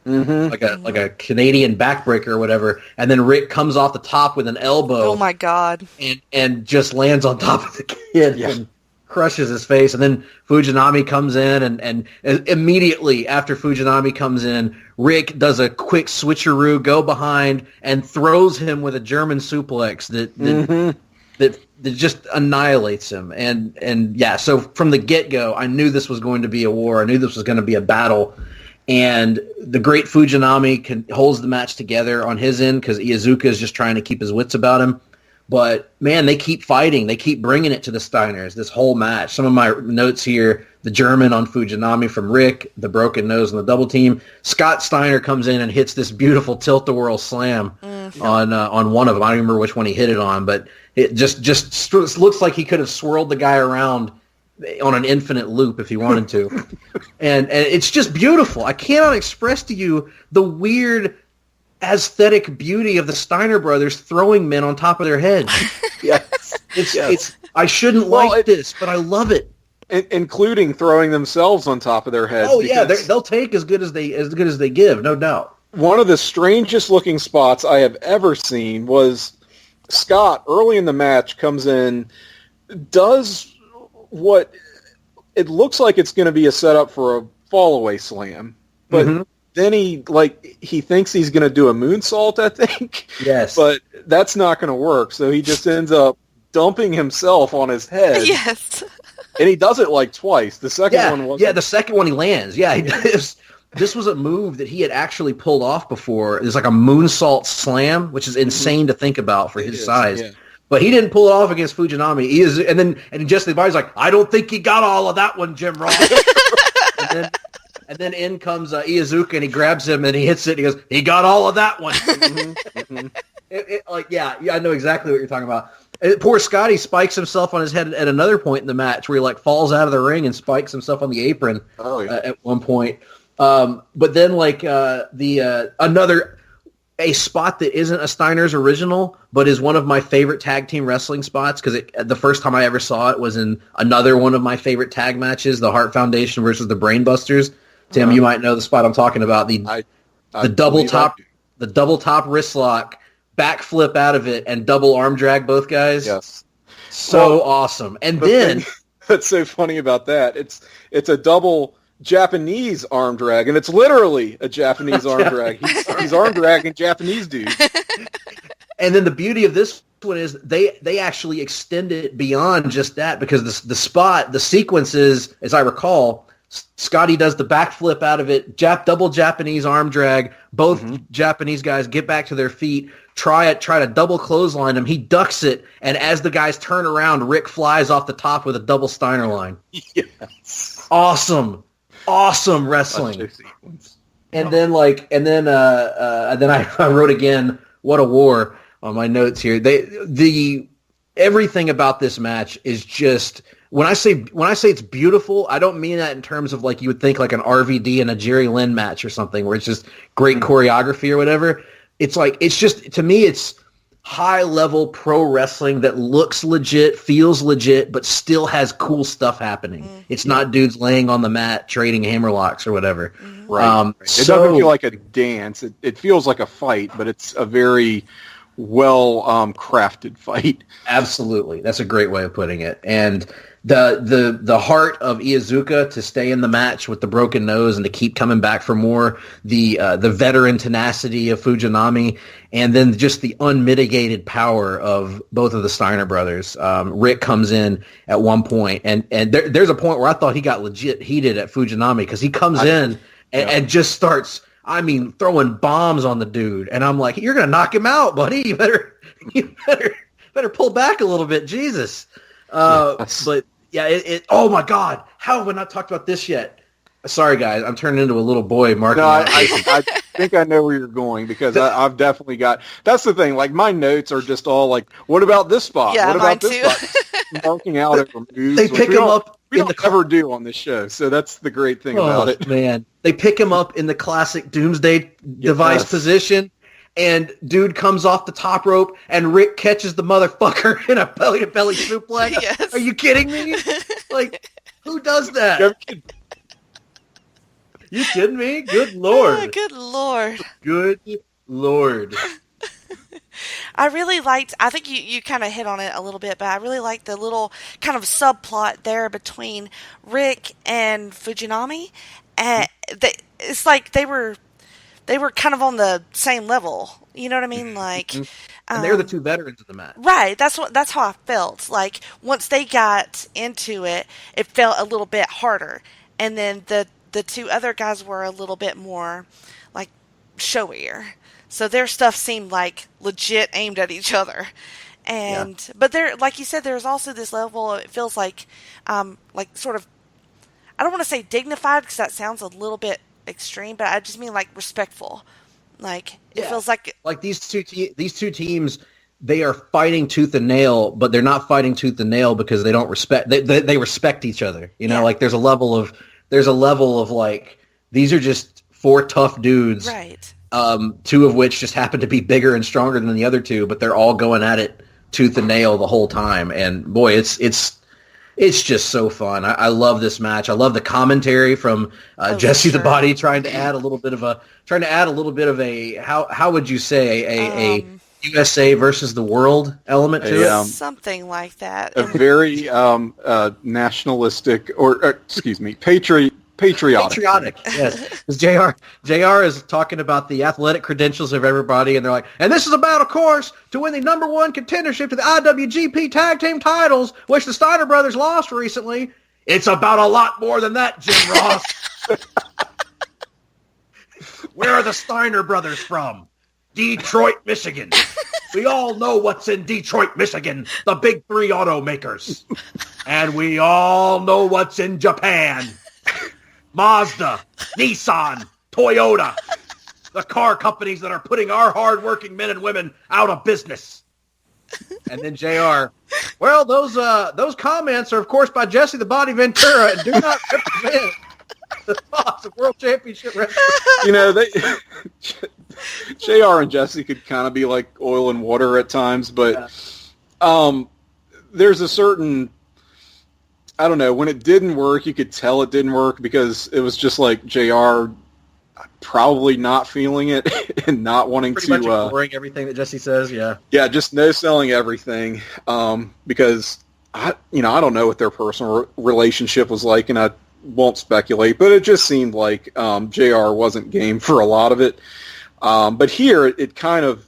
like a Canadian backbreaker or whatever, and then Rick comes off the top with an elbow.
Oh my god!
And just lands on top of the kid. Yeah. And crushes his face, and then Fujinami comes in, and immediately after Fujinami comes in, Rick does a quick switcheroo, go behind, and throws him with a German suplex that just annihilates him. And yeah, so from the get-go, I knew this was going to be a war. I knew this was going to be a battle. And the great Fujinami holds the match together on his end because Iizuka is just trying to keep his wits about him. But, man, they keep fighting. They keep bringing it to the Steiners, this whole match. Some of my notes here, the German on Fujinami from Rick, the broken nose on the double team. Scott Steiner comes in and hits this beautiful tilt-a-whirl slam on one of them. I don't remember which one he hit it on, but it just looks like he could have swirled the guy around on an infinite loop if he wanted to. and it's just beautiful. I cannot express to you the weird aesthetic beauty of the Steiner brothers throwing men on top of their heads.
Yes.
It's I shouldn't like this, but I love it.
Including throwing themselves on top of their heads.
Oh yeah, they'll take as good as they give, no doubt.
One of the strangest looking spots I have ever seen was Scott early in the match comes in, does what it looks like it's going to be a setup for a fall-away slam, but then he thinks he's going to do a moonsault, I think.
Yes.
But that's not going to work, so he just ends up dumping himself on his head.
Yes.
And he does it like twice. The second one was...
Yeah, the second one he lands. Yeah, this was a move that he had actually pulled off before. It's like a moonsault slam, which is insane to think about for his size. Yeah. But he didn't pull it off against Fujinami. And just the body's like, I don't think he got all of that one, Jim Ross. And then in comes Iizuka, and he grabs him, and he hits it, and he goes, he got all of that one. I know exactly what you're talking about. Poor Scotty spikes himself on his head at another point in the match where he falls out of the ring and spikes himself on the apron at one point. But then a spot that isn't a Steiner's original, but is one of my favorite tag team wrestling spots, because the first time I ever saw it was in another one of my favorite tag matches, the Hart Foundation versus the Brainbusters. Tim, you might know the spot I'm talking about. The double top wrist lock, backflip out of it, and double arm drag both guys.
Yes,
awesome. And then
what's so funny about that? It's a double Japanese arm drag, and it's literally a Japanese arm drag. He's arm dragging Japanese dudes.
And then the beauty of this one is they actually extend it beyond just that, because the sequence is, as I recall, Scotty does the backflip out of it, double Japanese arm drag. Both Japanese guys get back to their feet, try to double clothesline him. He ducks it, and as the guys turn around, Rick flies off the top with a double Steinerline.
Yes,
awesome wrestling. And then I wrote again, what a war, on my notes here. Everything about this match is just when I say it's beautiful, I don't mean that in terms of like you would think like an RVD and a Jerry Lynn match or something where it's just great choreography or whatever. It's like, it's just, to me, it's high level pro wrestling that looks legit, feels legit, but still has cool stuff happening. It's not dudes laying on the mat trading hammerlocks or whatever.
Right. It doesn't feel like a dance. It feels like a fight, but it's a very well crafted fight.
Absolutely. That's a great way of putting it. And the heart of Iizuka to stay in the match with the broken nose and to keep coming back for more, the veteran tenacity of Fujinami, and then just the unmitigated power of both of the Steiner brothers. Rick comes in at one point, and there's a point where I thought he got legit heated at Fujinami because he comes in and just starts, throwing bombs on the dude. And I'm like, you're going to knock him out, buddy. You better pull back a little bit. Jesus. But yeah, oh my God. How have we not talked about this yet? Sorry, guys. I'm turning into a little boy, Mark.
No, I think I know where you're going because I've definitely got, that's the thing. Like my notes are just all like, what about this spot?
Yeah,
what about this
too.
spot? Marking out over moves.
They pick him up.
We don't ever do on this show, so that's the great thing about it.
Man, they pick him up in the classic Doomsday Device position, and dude comes off the top rope, and Rick catches the motherfucker in a belly-to-belly suplex.
Yes.
Are you kidding me? Like, who does that? You kidding me? Good Lord.
Oh, good Lord.
Good Lord.
I really liked, I think you kind of hit on it a little bit, but I really liked the little kind of subplot there between Rick and Fujinami. And it's like they were kind of on the same level. You know what I mean? Like,
and they're the two veterans of the match.
Right. That's how I felt. Like once they got into it, it felt a little bit harder. And then the two other guys were a little bit more like showier. So their stuff seemed like legit aimed at each other. And but there, like you said, there's also this level, it feels like sort of, I don't want to say dignified because that sounds a little bit extreme, but I just mean like respectful. Like it feels like
these two teams, they are fighting tooth and nail, but they're not fighting tooth and nail because they don't respect. They respect each other. You know, like there's a level of like these are just four tough dudes,
right?
Two of which just happen to be bigger and stronger than the other two, but they're all going at it tooth and nail the whole time. And boy, it's just so fun. I love this match. I love the commentary from Jesse the Body trying to add a little bit of a how would you say a USA versus the world element to it?
Something like that.
A very nationalistic or excuse me, patriotic.
Yes. Because JR is talking about the athletic credentials of everybody, and they're like, and this is about, of course, to win the number one contendership to the IWGP Tag Team titles, which the Steiner brothers lost recently. It's about a lot more than that, Jim Ross. Where are the Steiner brothers from? Detroit, Michigan. We all know what's in Detroit, Michigan, the big three automakers. And we all know what's in Japan. Mazda, Nissan, Toyota, the car companies that are putting our hardworking men and women out of business. And then JR, well, those comments are, of course, by Jesse the Body Ventura and do not represent the thoughts of World Championship Wrestling.
You know, JR and Jesse could kind of be like oil and water at times, but there's a certain, I don't know, when it didn't work, you could tell it didn't work because it was just like JR probably not feeling it and not wanting
Pretty
to...
much ignoring everything that Jesse says, yeah.
Yeah, just no-selling everything because, I don't know what their personal relationship was like, and I won't speculate, but it just seemed like JR wasn't game for a lot of it. But here, it kind of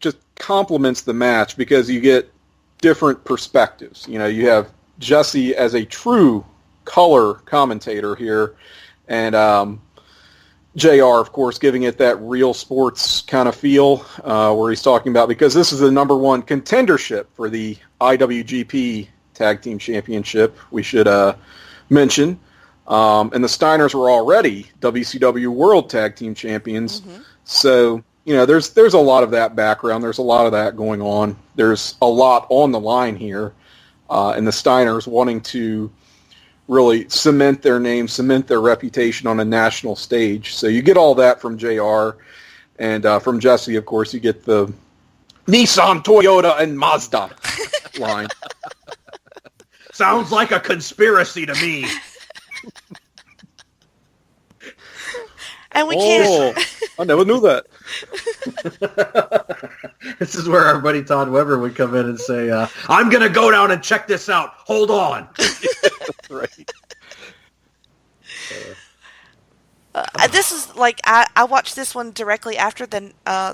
just complements the match because you get different perspectives. You know, you have Jesse as a true color commentator here, and JR, of course, giving it that real sports kind of feel where he's talking about, because this is the number one contendership for the IWGP Tag Team Championship, we should mention. And the Steiners were already WCW World Tag Team Champions. Mm-hmm. So, there's a lot of that background. There's a lot of that going on. There's a lot on the line here. and the Steiners wanting to really cement their name, cement their reputation on a national stage. So you get all that from JR, and from Jesse, of course, you get the Nissan, Toyota, and Mazda line.
Sounds like a conspiracy to me.
And we can't.
I never knew that.
This is where our buddy Todd Weber would come in and say, I'm going to go down and check this out. Hold on.
Right.
This is like, I watched this one directly after the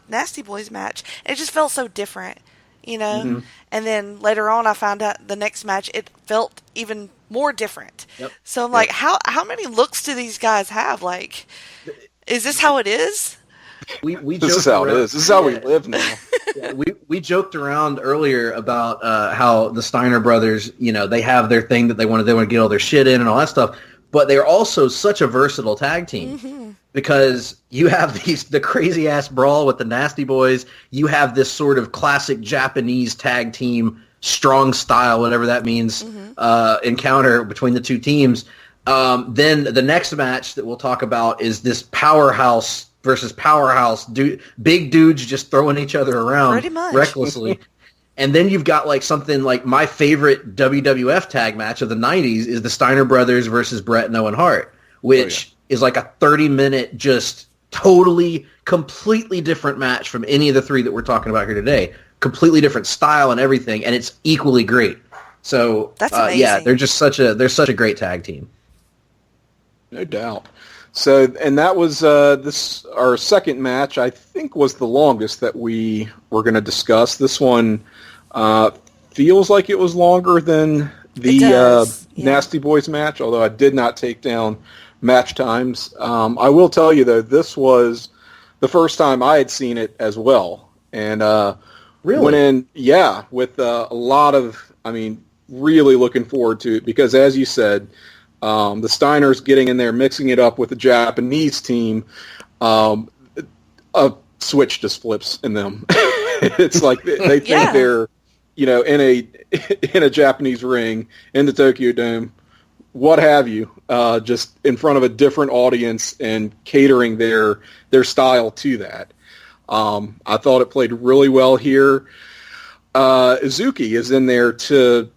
Nasty Boys match. It just felt so different, you know?
Mm-hmm.
And then later on, I found out the next match, it felt even more different.
Yep.
So I'm like, how many looks do these guys have? Like, is this how it is?
This is how it is. This is how we live now.
Yeah, we joked around earlier about how the Steiner brothers, you know, they have their thing that they want to get all their shit in and all that stuff, but they're also such a versatile tag team because you have the crazy ass brawl with the Nasty Boys. You have this sort of classic Japanese tag team, strong style, whatever that means, encounter between the two teams. Then the next match that we'll talk about is this powerhouse versus powerhouse, big dudes just throwing each other around
Pretty much.
recklessly. And then you've got like something like my favorite WWF tag match of the 90s is the Steiner Brothers versus Bret and Owen Hart, which is like a 30-minute, just totally, completely different match from any of the three that we're talking about here today. Completely different style and everything, and it's equally great. So
That's amazing.
Yeah, they're such a great tag team.
No doubt. So, and that was our second match, I think, was the longest that we were going to discuss. This one feels like it was longer than the Nasty Boys match, although I did not take down match times. I will tell you, though, this was the first time I had seen it as well. And
Really?
went in, with a lot of, really looking forward to it because, as you said, the Steiners getting in there, mixing it up with the Japanese team, a switch just flips in them. It's like they think they're, in a Japanese ring in the Tokyo Dome, what have you, just in front of a different audience and catering their style to that. I thought it played really well here. Izuki is in there to,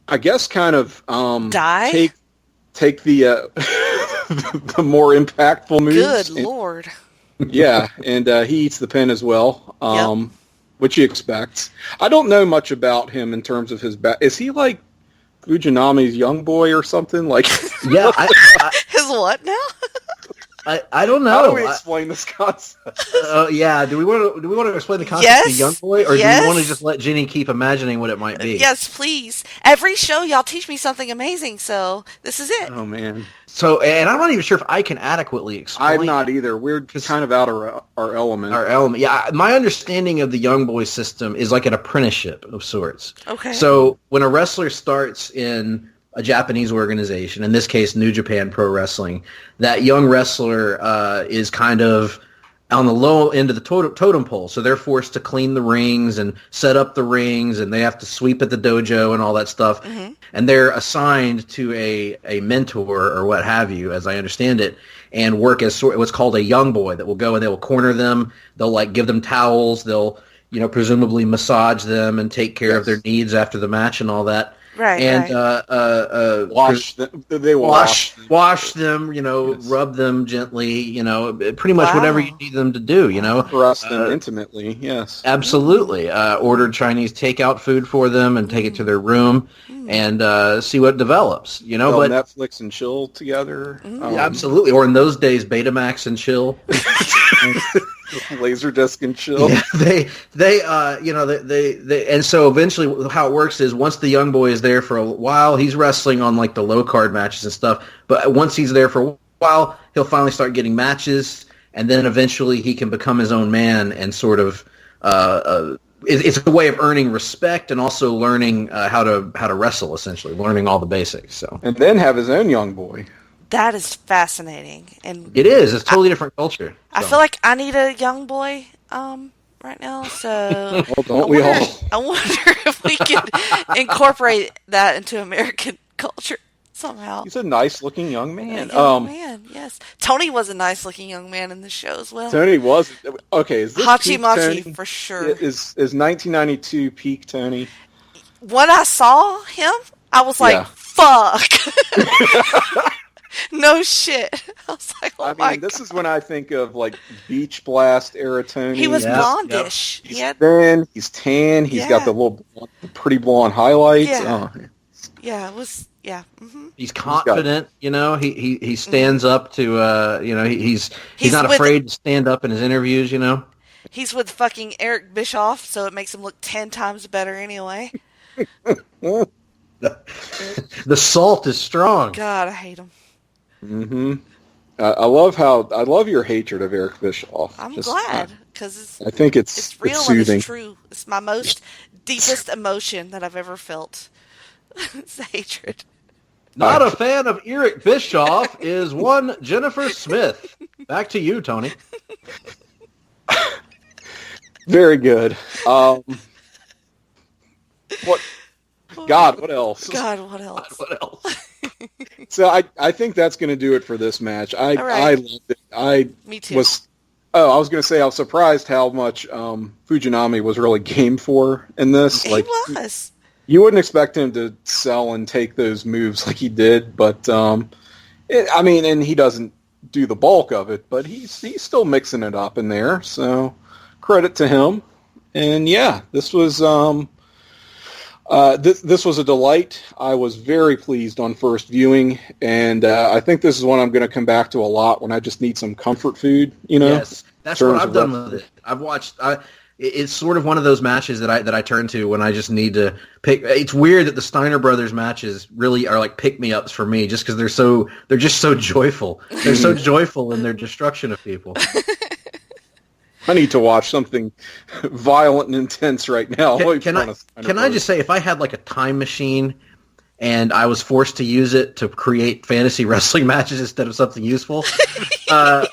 I guess, kind of
Die?
Take the the more impactful moves.
Good Lord.
Yeah, and he eats the pin as well, which you expect. I don't know much about him in terms of his back. Is he like Fujinami's young boy or something? Like,
Yeah,
His what now?
I don't know.
how do we explain this concept?
Do we want to explain the concept of Young Boy, or do we want to just let Jenny keep imagining what it might be?
Yes, please. Every show, y'all teach me something amazing, so this is it.
Oh man,
So, and I'm not even sure if I can adequately explain.
I'm not either. We're kind of out of our element.
Our element. Yeah, my understanding of the Young Boy system is like an apprenticeship of sorts.
Okay.
So when a wrestler starts in a Japanese organization, in this case New Japan Pro Wrestling, that young wrestler is kind of on the low end of the totem pole. So they're forced to clean the rings and set up the rings, and they have to sweep at the dojo and all that stuff. Mm-hmm. And they're assigned to a mentor or what have you, as I understand it, and work as what's called a young boy that will go and they will corner them. They'll like give them towels. They'll, presumably massage them and take care of their needs after the match and all that.
Right,
and
wash them. They will
wash them, rub them gently, pretty much whatever you need them to do,
Caress them intimately, yes.
Absolutely. Order Chinese takeout food for them and take it to their room and see what develops,
They'll
But
Netflix and chill together.
Absolutely. Or in those days, Betamax and chill.
Laserdisc and chill.
Yeah, they and so eventually how it works is once the young boy is there for a while, he's wrestling on like the low card matches and stuff. But once he's there for a while, he'll finally start getting matches, and then eventually he can become his own man and sort of it's a way of earning respect and also learning how to wrestle, essentially learning all the basics. So
and then have his own young boy.
That is fascinating, and
it is. It's a totally different culture.
I feel like I need a young boy right now, so
Well, don't we all?
I wonder if we could incorporate that into American culture somehow.
He's a nice-looking young man.
Man, yes. Tony was a nice-looking young man in the show as well.
Tony was okay. Is this
Hachi
peak
Machi
Tony?
for sure.
Is 1992 peak Tony?
When I saw him, I was like,
Yeah.
"Fuck." No shit. I was like, "Oh my
this
God."
is when I think of like Beach Blast era Tony.
He was
Yeah.
blondish.
He's
He had,
thin. He's tan. He's got the little pretty blonde highlights.
Yeah.
Oh.
yeah, it was, yeah. Mm-hmm.
He's confident, he stands up to, he's
He's
not
with-
afraid to stand up in his interviews,
He's with fucking Eric Bischoff, so it makes him look 10 times better anyway.
The salt is strong.
God, I hate him.
Mm-hmm. I love your hatred of Eric Bischoff.
I'm glad, because
I think it's
real and
soothing.
it's true. It's my most deepest emotion that I've ever felt. It's hatred.
Not a fan of Eric Bischoff is one Jennifer Smith. Back to you, Tony.
Very good. What? God, what else?
God, what else?
What else?
So I think that's going to do it for this match. I
right.
loved it.
Me too.
I was going to say I was surprised how much Fujinami was really game for in this.
He
Like
was.
you wouldn't expect him to sell and take those moves like he did, but and he doesn't do the bulk of it, but he's still mixing it up in there. So credit to him. And yeah, this was this was a delight. I was very pleased on first viewing, and I think this is one I'm going to come back to a lot when I just need some comfort food.
Yes, that's what
terms
I've
of
done
wrestling.
with it. I've watched. It's sort of one of those matches that I turn to when I just need to pick. It's weird that the Steiner Brothers matches really are like pick-me-ups for me, just because they're just so joyful. They're so joyful in their destruction of people.
I need to watch something violent and intense right now.
Can I just say, if I had like a time machine and I was forced to use it to create fantasy wrestling matches instead of something useful, I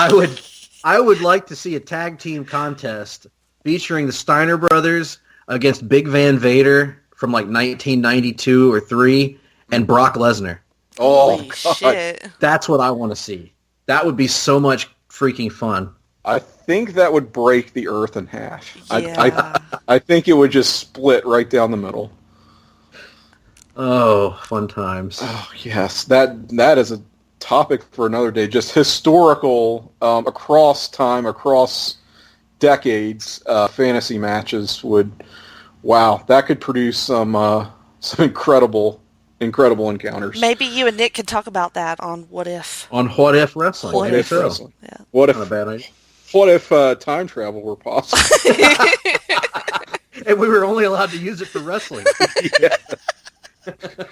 would like to see a tag team contest featuring the Steiner Brothers against Big Van Vader from like 1992 or 3 and Brock Lesnar.
Oh,
Holy
God.
shit.
That's what I want to see. That would be so much freaking fun.
I think that would break the earth in half.
Yeah.
I think it would just split right down the middle.
Oh, fun times.
Oh, yes. That is a topic for another day. Just historical, across time, across decades, fantasy matches that could produce some incredible encounters.
Maybe you and Nick could talk about that on What If.
On What If Wrestling.
What
Maybe
If
so.
wrestling.
Yeah.
What
Not a
if
bad idea.
What if time travel were possible?
And we were only allowed to use it for wrestling.
Yeah.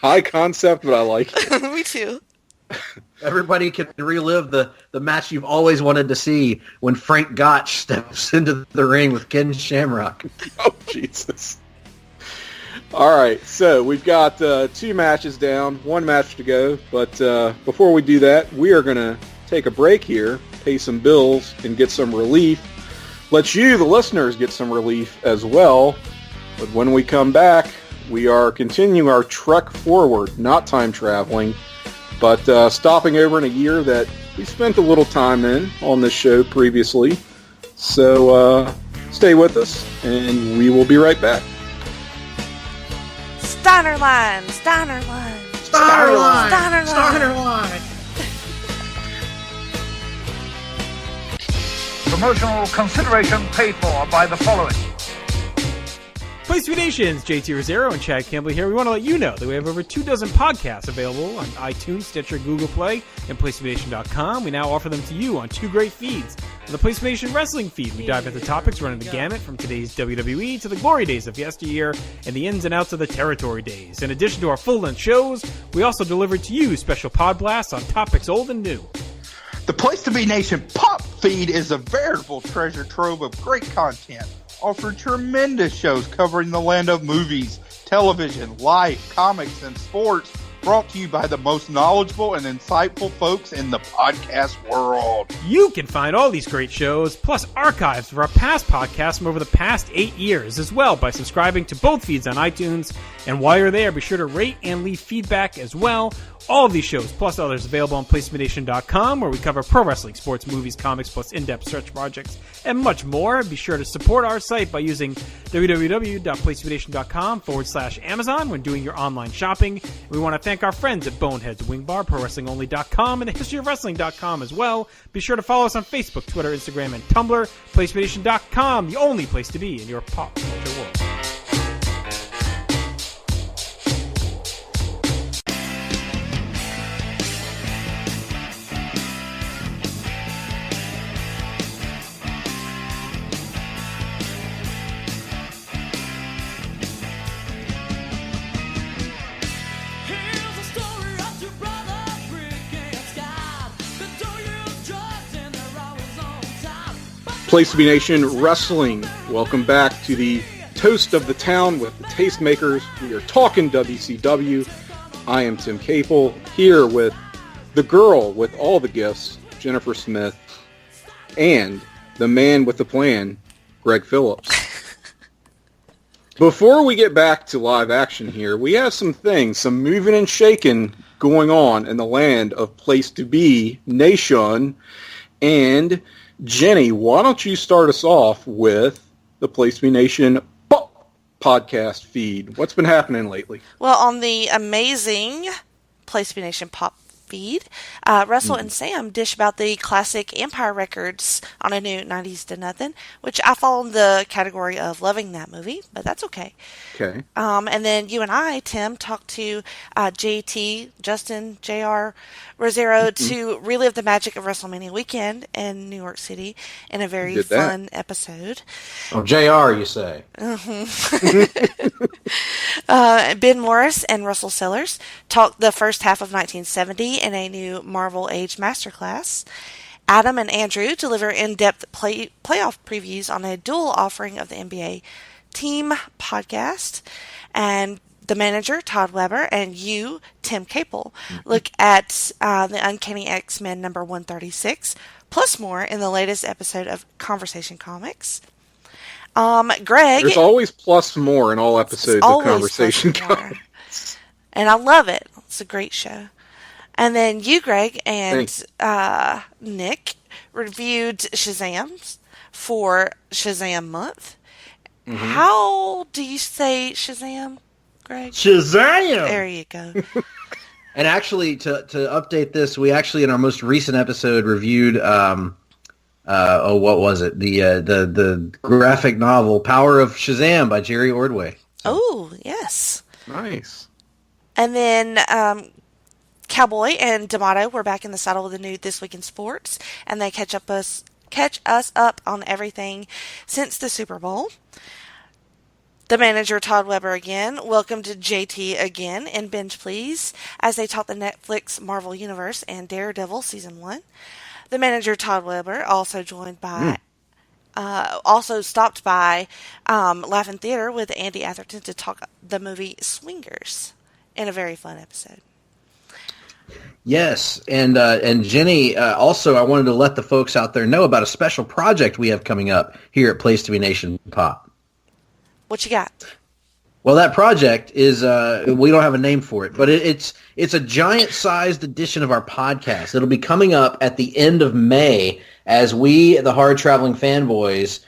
High concept, but I like it.
Me too.
Everybody can relive the match you've always wanted to see when Frank Gotch steps into the ring with Ken Shamrock.
Oh, Jesus. All right, so we've got 2 matches down, 1 match to go. But before we do that, we are going to take a break here, pay some bills, and get some relief. Let you, the listeners, get some relief as well. But when we come back, we are continuing our trek forward, not time traveling, but stopping over in a year that we spent a little time in on this show previously. So stay with us, and we will be right back.
Steinerline.
Promotional consideration paid for by the following.
Place to Be Nations, JT Rosero and Chad Campbell here. We want to let you know that we have over 24 podcasts available on iTunes, Stitcher, Google Play, and PlaceToBeNation.com. We now offer them to you on 2 great feeds. On the Place to Be Nation Wrestling feed, we dive into topics running the gamut from today's WWE to the glory days of yesteryear and the ins and outs of the territory days. In addition to our full-length shows, we also deliver to you special pod blasts on topics old and new.
The Place to Be Nation Pop Feed is a veritable treasure trove of great content. Offer tremendous shows covering the land of movies, television, life, comics, and sports, brought to you by the most knowledgeable and insightful folks in the podcast world.
You can find all these great shows, plus archives of our past podcasts from over the past 8 years as well by subscribing to both feeds on iTunes. And while you're there, be sure to rate and leave feedback as well. All of these shows, plus others, available on PlaceMeNation.com, where we cover pro wrestling, sports, movies, comics, plus in-depth search projects, and much more. Be sure to support our site by using www.PlaceMeNation.com/Amazon when doing your online shopping. We want to thank our friends at Boneheads Wing Bar, ProWrestlingOnly.com, and TheHistoryOfWrestling.com as well. Be sure to follow us on Facebook, Twitter, Instagram, and Tumblr. PlaceMeNation.com, the only place to be in your pop culture world.
Place to Be Nation Wrestling. Welcome back to the toast of the town with the tastemakers. We are talking WCW. I am Tim Capel, here with the girl with all the gifts, Jennifer Smith, and the man with the plan, Greg Phillips. Before we get back to live action here, we have some moving and shaking going on in the land of Place to Be Nation. And Jenny, why don't you start us off with the Place to Be Nation podcast feed? What's been happening lately?
Well, on the amazing Place to Be Nation pop feed, Russell and Sam dish about the classic Empire records on a new 90s to Nothing, which I fall in the category of loving that movie, but that's okay.
Okay.
And then you and I, Tim, talked to JT, Justin, JR, Rosero to relive the magic of WrestleMania weekend in New York City in a very fun episode.
Oh, JR, you say?
Ben Morris and Russell Sellers talked the first half of 1970 in a new Marvel Age Masterclass. Adam and Andrew deliver in-depth playoff previews on a dual offering of the NBA Team podcast. And the manager, Todd Weber, and you, Tim Capel, look at the Uncanny X-Men number 136, plus more in the latest episode of Conversation Comics. Greg...
There's always plus more in all episodes of Conversation Comics.
And I love it. It's a great show. And then you, Greg, and Nick reviewed Shazam for Shazam Month. Mm-hmm. How do you say Shazam, Greg?
Shazam!
There you go.
And actually, to update this, we actually, in our most recent episode, reviewed, what was it? The graphic novel, Power of Shazam by Jerry Ordway.
Oh, yes.
Nice.
And then Cowboy and D'Amato were back in the saddle with the new This Week in Sports, and they catch us up on everything since the Super Bowl. The manager, Todd Weber, again welcomed JT again in Binge Please as they talk the Netflix Marvel Universe and Daredevil Season 1. The manager, Todd Weber, also joined by also stopped by Laughing Theater with Andy Atherton to talk the movie Swingers in a very fun episode.
Yes, and Jenny, also I wanted to let the folks out there know about a special project we have coming up here at Place to Be Nation Pop.
What you got?
Well, that project is, we don't have a name for it, but it's a giant-sized edition of our podcast. It'll be coming up at the end of May as we, the Hard Traveling Fanboys,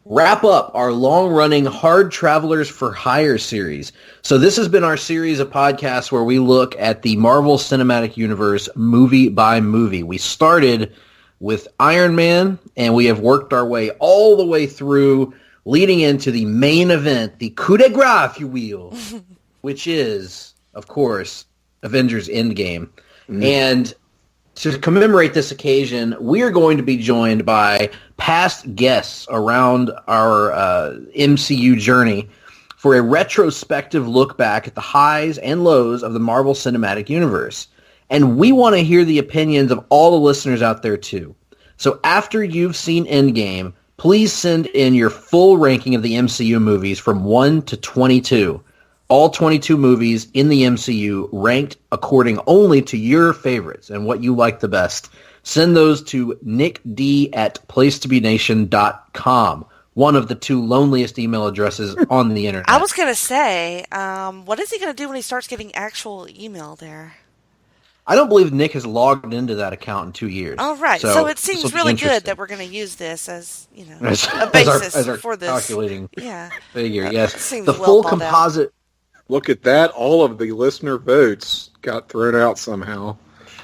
wrap up our long-running Hard Travelers for Hire series. So this has been our series of podcasts where we look at the Marvel Cinematic Universe movie by movie. We started with Iron Man, and we have worked our way all the way through, leading into the main event, the coup de grace, if you will, which is, of course, Avengers Endgame. Mm-hmm. And to commemorate this occasion, we are going to be joined by past guests around our MCU journey for a retrospective look back at the highs and lows of the Marvel Cinematic Universe. And we want to hear the opinions of all the listeners out there, too. So after you've seen Endgame, please send in your full ranking of the MCU movies from 1 to 22. all 22 movies in the MCU ranked according only to your favorites and what you like the best. Send those to nickd@placetobenation.com, one of the 2 loneliest email addresses on the internet.
I was going to say, what is he going to do when he starts getting actual email there?
I don't believe Nick has logged into that account in 2 years.
All right. So it seems really good that we're going to use this as, a basis
as our
for this.
Calculating
figure.
Yes.
Seems
The
well
full
thought out.
composite.
Look at that. All of the listener votes got thrown out somehow.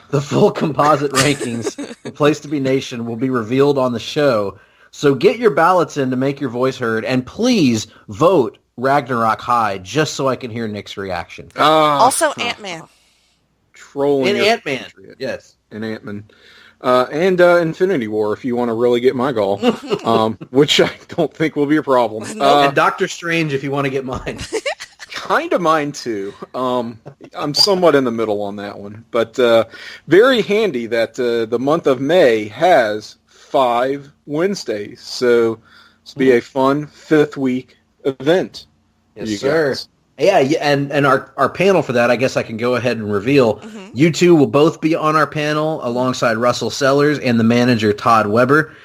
The full composite rankings of Place to Be Nation will be revealed on the show. So get your ballots in to make your voice heard, and please vote Ragnarok high just so I can hear Nick's reaction.
Also Ant-Man.
Trolling
In Ant-Man, yes.
In Ant-Man. And Infinity War, if you want to really get my gall, which I don't think will be a problem.
And Doctor Strange, if you want to get mine.
Kind of mine, too. I'm somewhat in the middle on that one. But very handy that the month of May has 5 Wednesdays. So this will be a fun 5th week event.
Yes, sir. Yeah, and our panel for that, I guess I can go ahead and reveal. Mm-hmm. You two will both be on our panel alongside Russell Sellers and the manager, Todd Weber.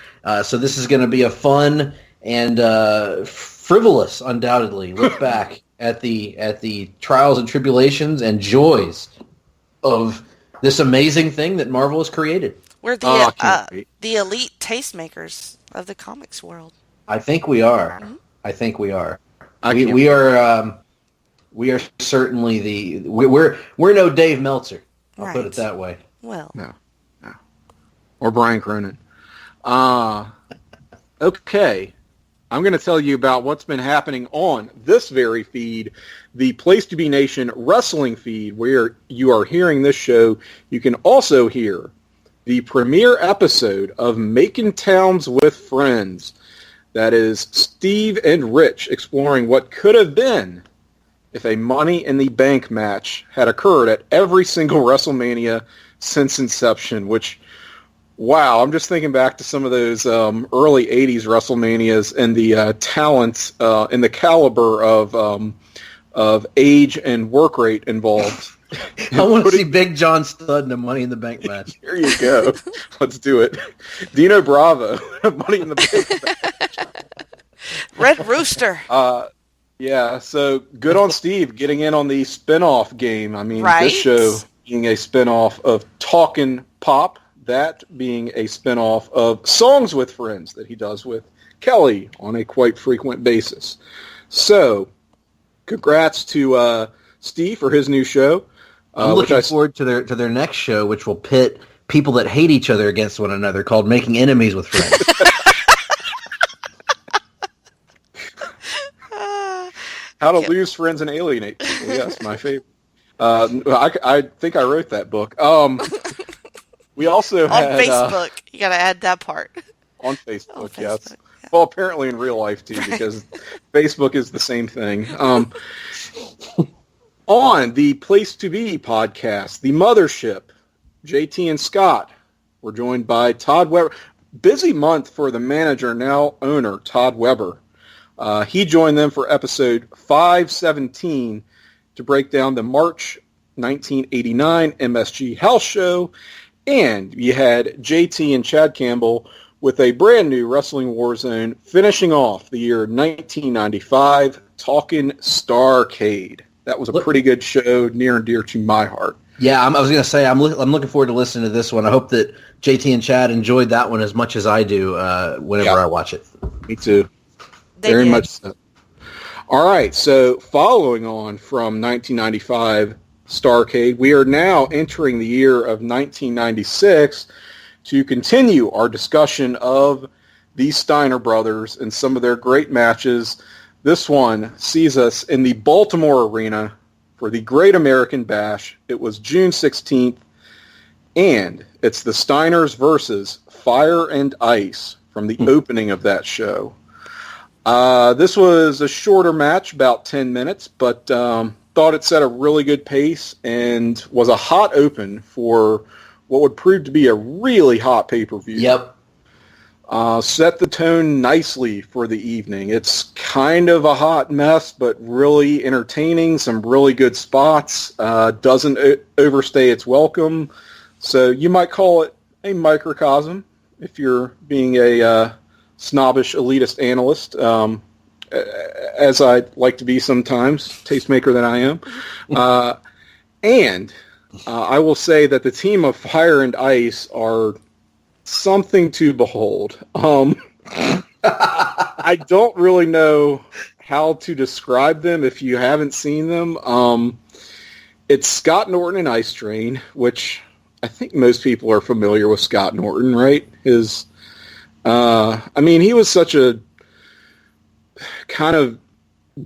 So this is going to be a fun and frivolous, undoubtedly, look back at the trials and tribulations and joys of this amazing thing that Marvel has created.
We're the elite tastemakers of the comics world.
I think we are.
Mm-hmm.
I think we are. We are. We are certainly we're no Dave Meltzer. I'll put it that way.
Well,
no, or Brian Cronin. Okay, I'm going to tell you about what's been happening on this very feed, the Place to Be Nation wrestling feed, where you are hearing this show. You can also hear the premiere episode of Making Towns with Friends. That is Steve and Rich exploring what could have been if a Money in the Bank match had occurred at every single WrestleMania since inception, which, wow, I'm just thinking back to some of those early 80s WrestleManias and the talent and the caliber of age and work rate involved.
I want to see Big John Studd in a Money in the Bank match.
Here you go. Let's do it. Dino Bravo, Money in the Bank match.
Red Rooster.
Yeah, so good on Steve getting in on the spin-off game. I mean,
right?
This show being a spin-off of Talk'n Pop, that being a spin-off of Songs with Friends that he does with Kelly on a quite frequent basis. So, congrats to Steve for his new show.
I'm looking forward to their next show, which will pit people that hate each other against one another, called Making Enemies with Friends.
How to Lose Friends and Alienate People. Yes, my favorite. I think I wrote that book. We also had...
On Facebook. You got to add that part.
On Facebook, yes. Yeah. Well, apparently in real life, too, because Facebook is the same thing. On the Place to Be podcast, the Mothership, JT and Scott were joined by Todd Weber. Busy month for the manager, now owner, Todd Weber. He joined them for episode 517 to break down the March 1989 MSG House Show. And you had JT and Chad Campbell with a brand new Wrestling Warzone, finishing off the year 1995, Talkin' Starrcade. That was a pretty good show, near and dear to my heart.
Yeah, I was going to say, I'm looking forward to listening to this one. I hope that JT and Chad enjoyed that one as much as I do whenever I watch it.
Me too. Very much so. All right, so following on from 1995 Starrcade, we are now entering the year of 1996 to continue our discussion of the Steiner Brothers and some of their great matches. This one sees us in the Baltimore Arena for the Great American Bash. It was June 16th, and it's the Steiners versus Fire and Ice from the opening of that show. This was a shorter match, about 10 minutes, but thought it set a really good pace and was a hot open for what would prove to be a really hot pay-per-view.
Yep.
set the tone nicely for the evening. It's kind of a hot mess, but really entertaining, some really good spots, doesn't overstay its welcome. So you might call it a microcosm if you're being a snobbish elitist analyst, as I like to be sometimes, tastemaker that I am. And I will say that the team of Fire and Ice are something to behold. I don't really know how to describe them if you haven't seen them. It's Scott Norton and Ice Train, which I think most people are familiar with Scott Norton, right? He was such a kind of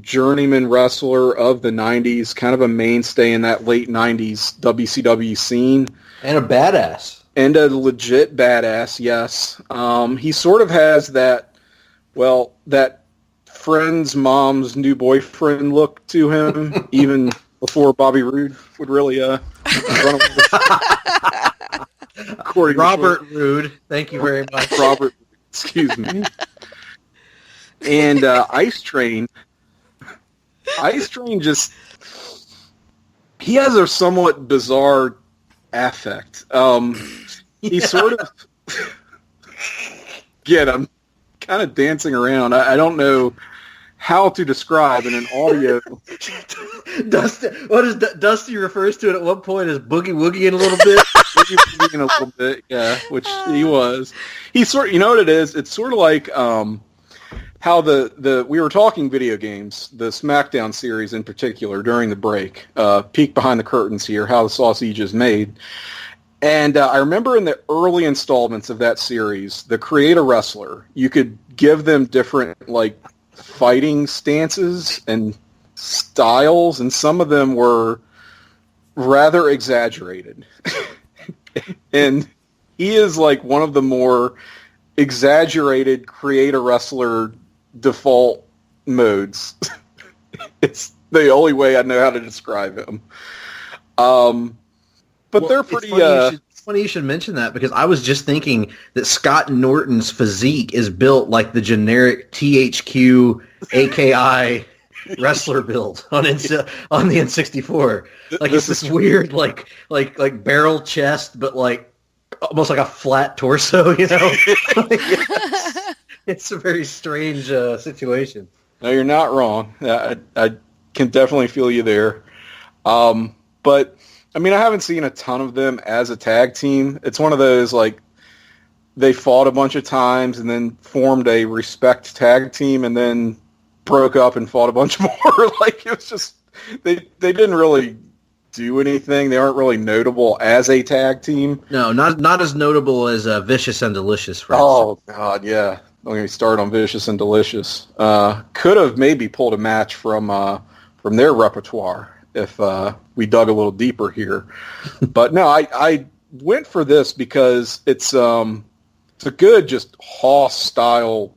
journeyman wrestler of the 90s, kind of a mainstay in that late 90s WCW scene.
And a badass.
And a legit badass, yes. He sort of has that friend's mom's new boyfriend look to him, even before Bobby Roode would really run away.
Robert Roode, thank you very much.
Robert, excuse me. And Ice Train just, he has a somewhat bizarre affect. He sort of, I'm kind of dancing around. I don't know how to describe in an audio.
Dusty refers to it at one point as boogie woogieing a little bit.
Boogie woogieing a little bit, yeah, which he was. He's sort of, you know what it is? It's sort of like how we were talking video games, the SmackDown series in particular during the break. Peek behind the curtains here, how the sausage is made. And I remember in the early installments of that series, the create a wrestler, you could give them different fighting stances and styles, and some of them were rather exaggerated. And he is one of the more exaggerated create a wrestler default modes. It's the only way I know how to describe him. But they're pretty...
It's funny you should mention that, because I was just thinking that Scott Norton's physique is built like the generic THQ AKI wrestler build on the N64. It's this weird, barrel chest, but almost like a flat torso, you know? It's a very strange situation.
No, you're not wrong. I can definitely feel you there. But... I haven't seen a ton of them as a tag team. It's one of those, they fought a bunch of times and then formed a respect tag team and then broke up and fought a bunch more. It was just, they didn't really do anything. They aren't really notable as a tag team.
No, not as notable as Vicious and Delicious, for
instance. Oh, God, yeah. Don't get me started on Vicious and Delicious. Could have maybe pulled a match from their repertoire if we dug a little deeper here. But no, I went for this because it's a good just Hoss-style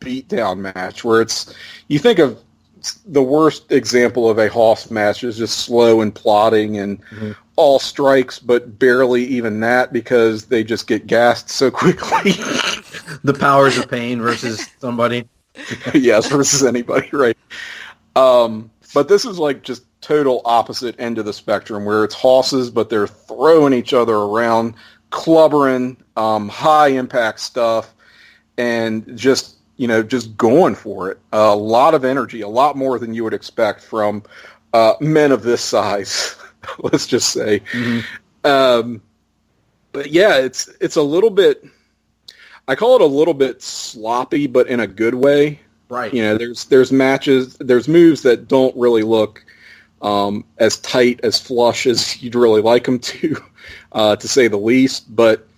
beatdown match where you think of the worst example of a Hoss match is just slow and plodding and all strikes, but barely even that because they just get gassed so quickly.
The powers of pain versus somebody.
Yes, versus anybody, right. But this is just total opposite end of the spectrum where it's Hosses, but they're throwing each other around, clubbering, high impact stuff, and just going for it. A lot of energy, a lot more than you would expect from men of this size, let's just say. Mm-hmm. But yeah, it's a little bit, I call it a little bit sloppy, but in a good way.
Right.
There's matches, there's moves that don't really look as tight, as flush as you'd really like them to say the least. But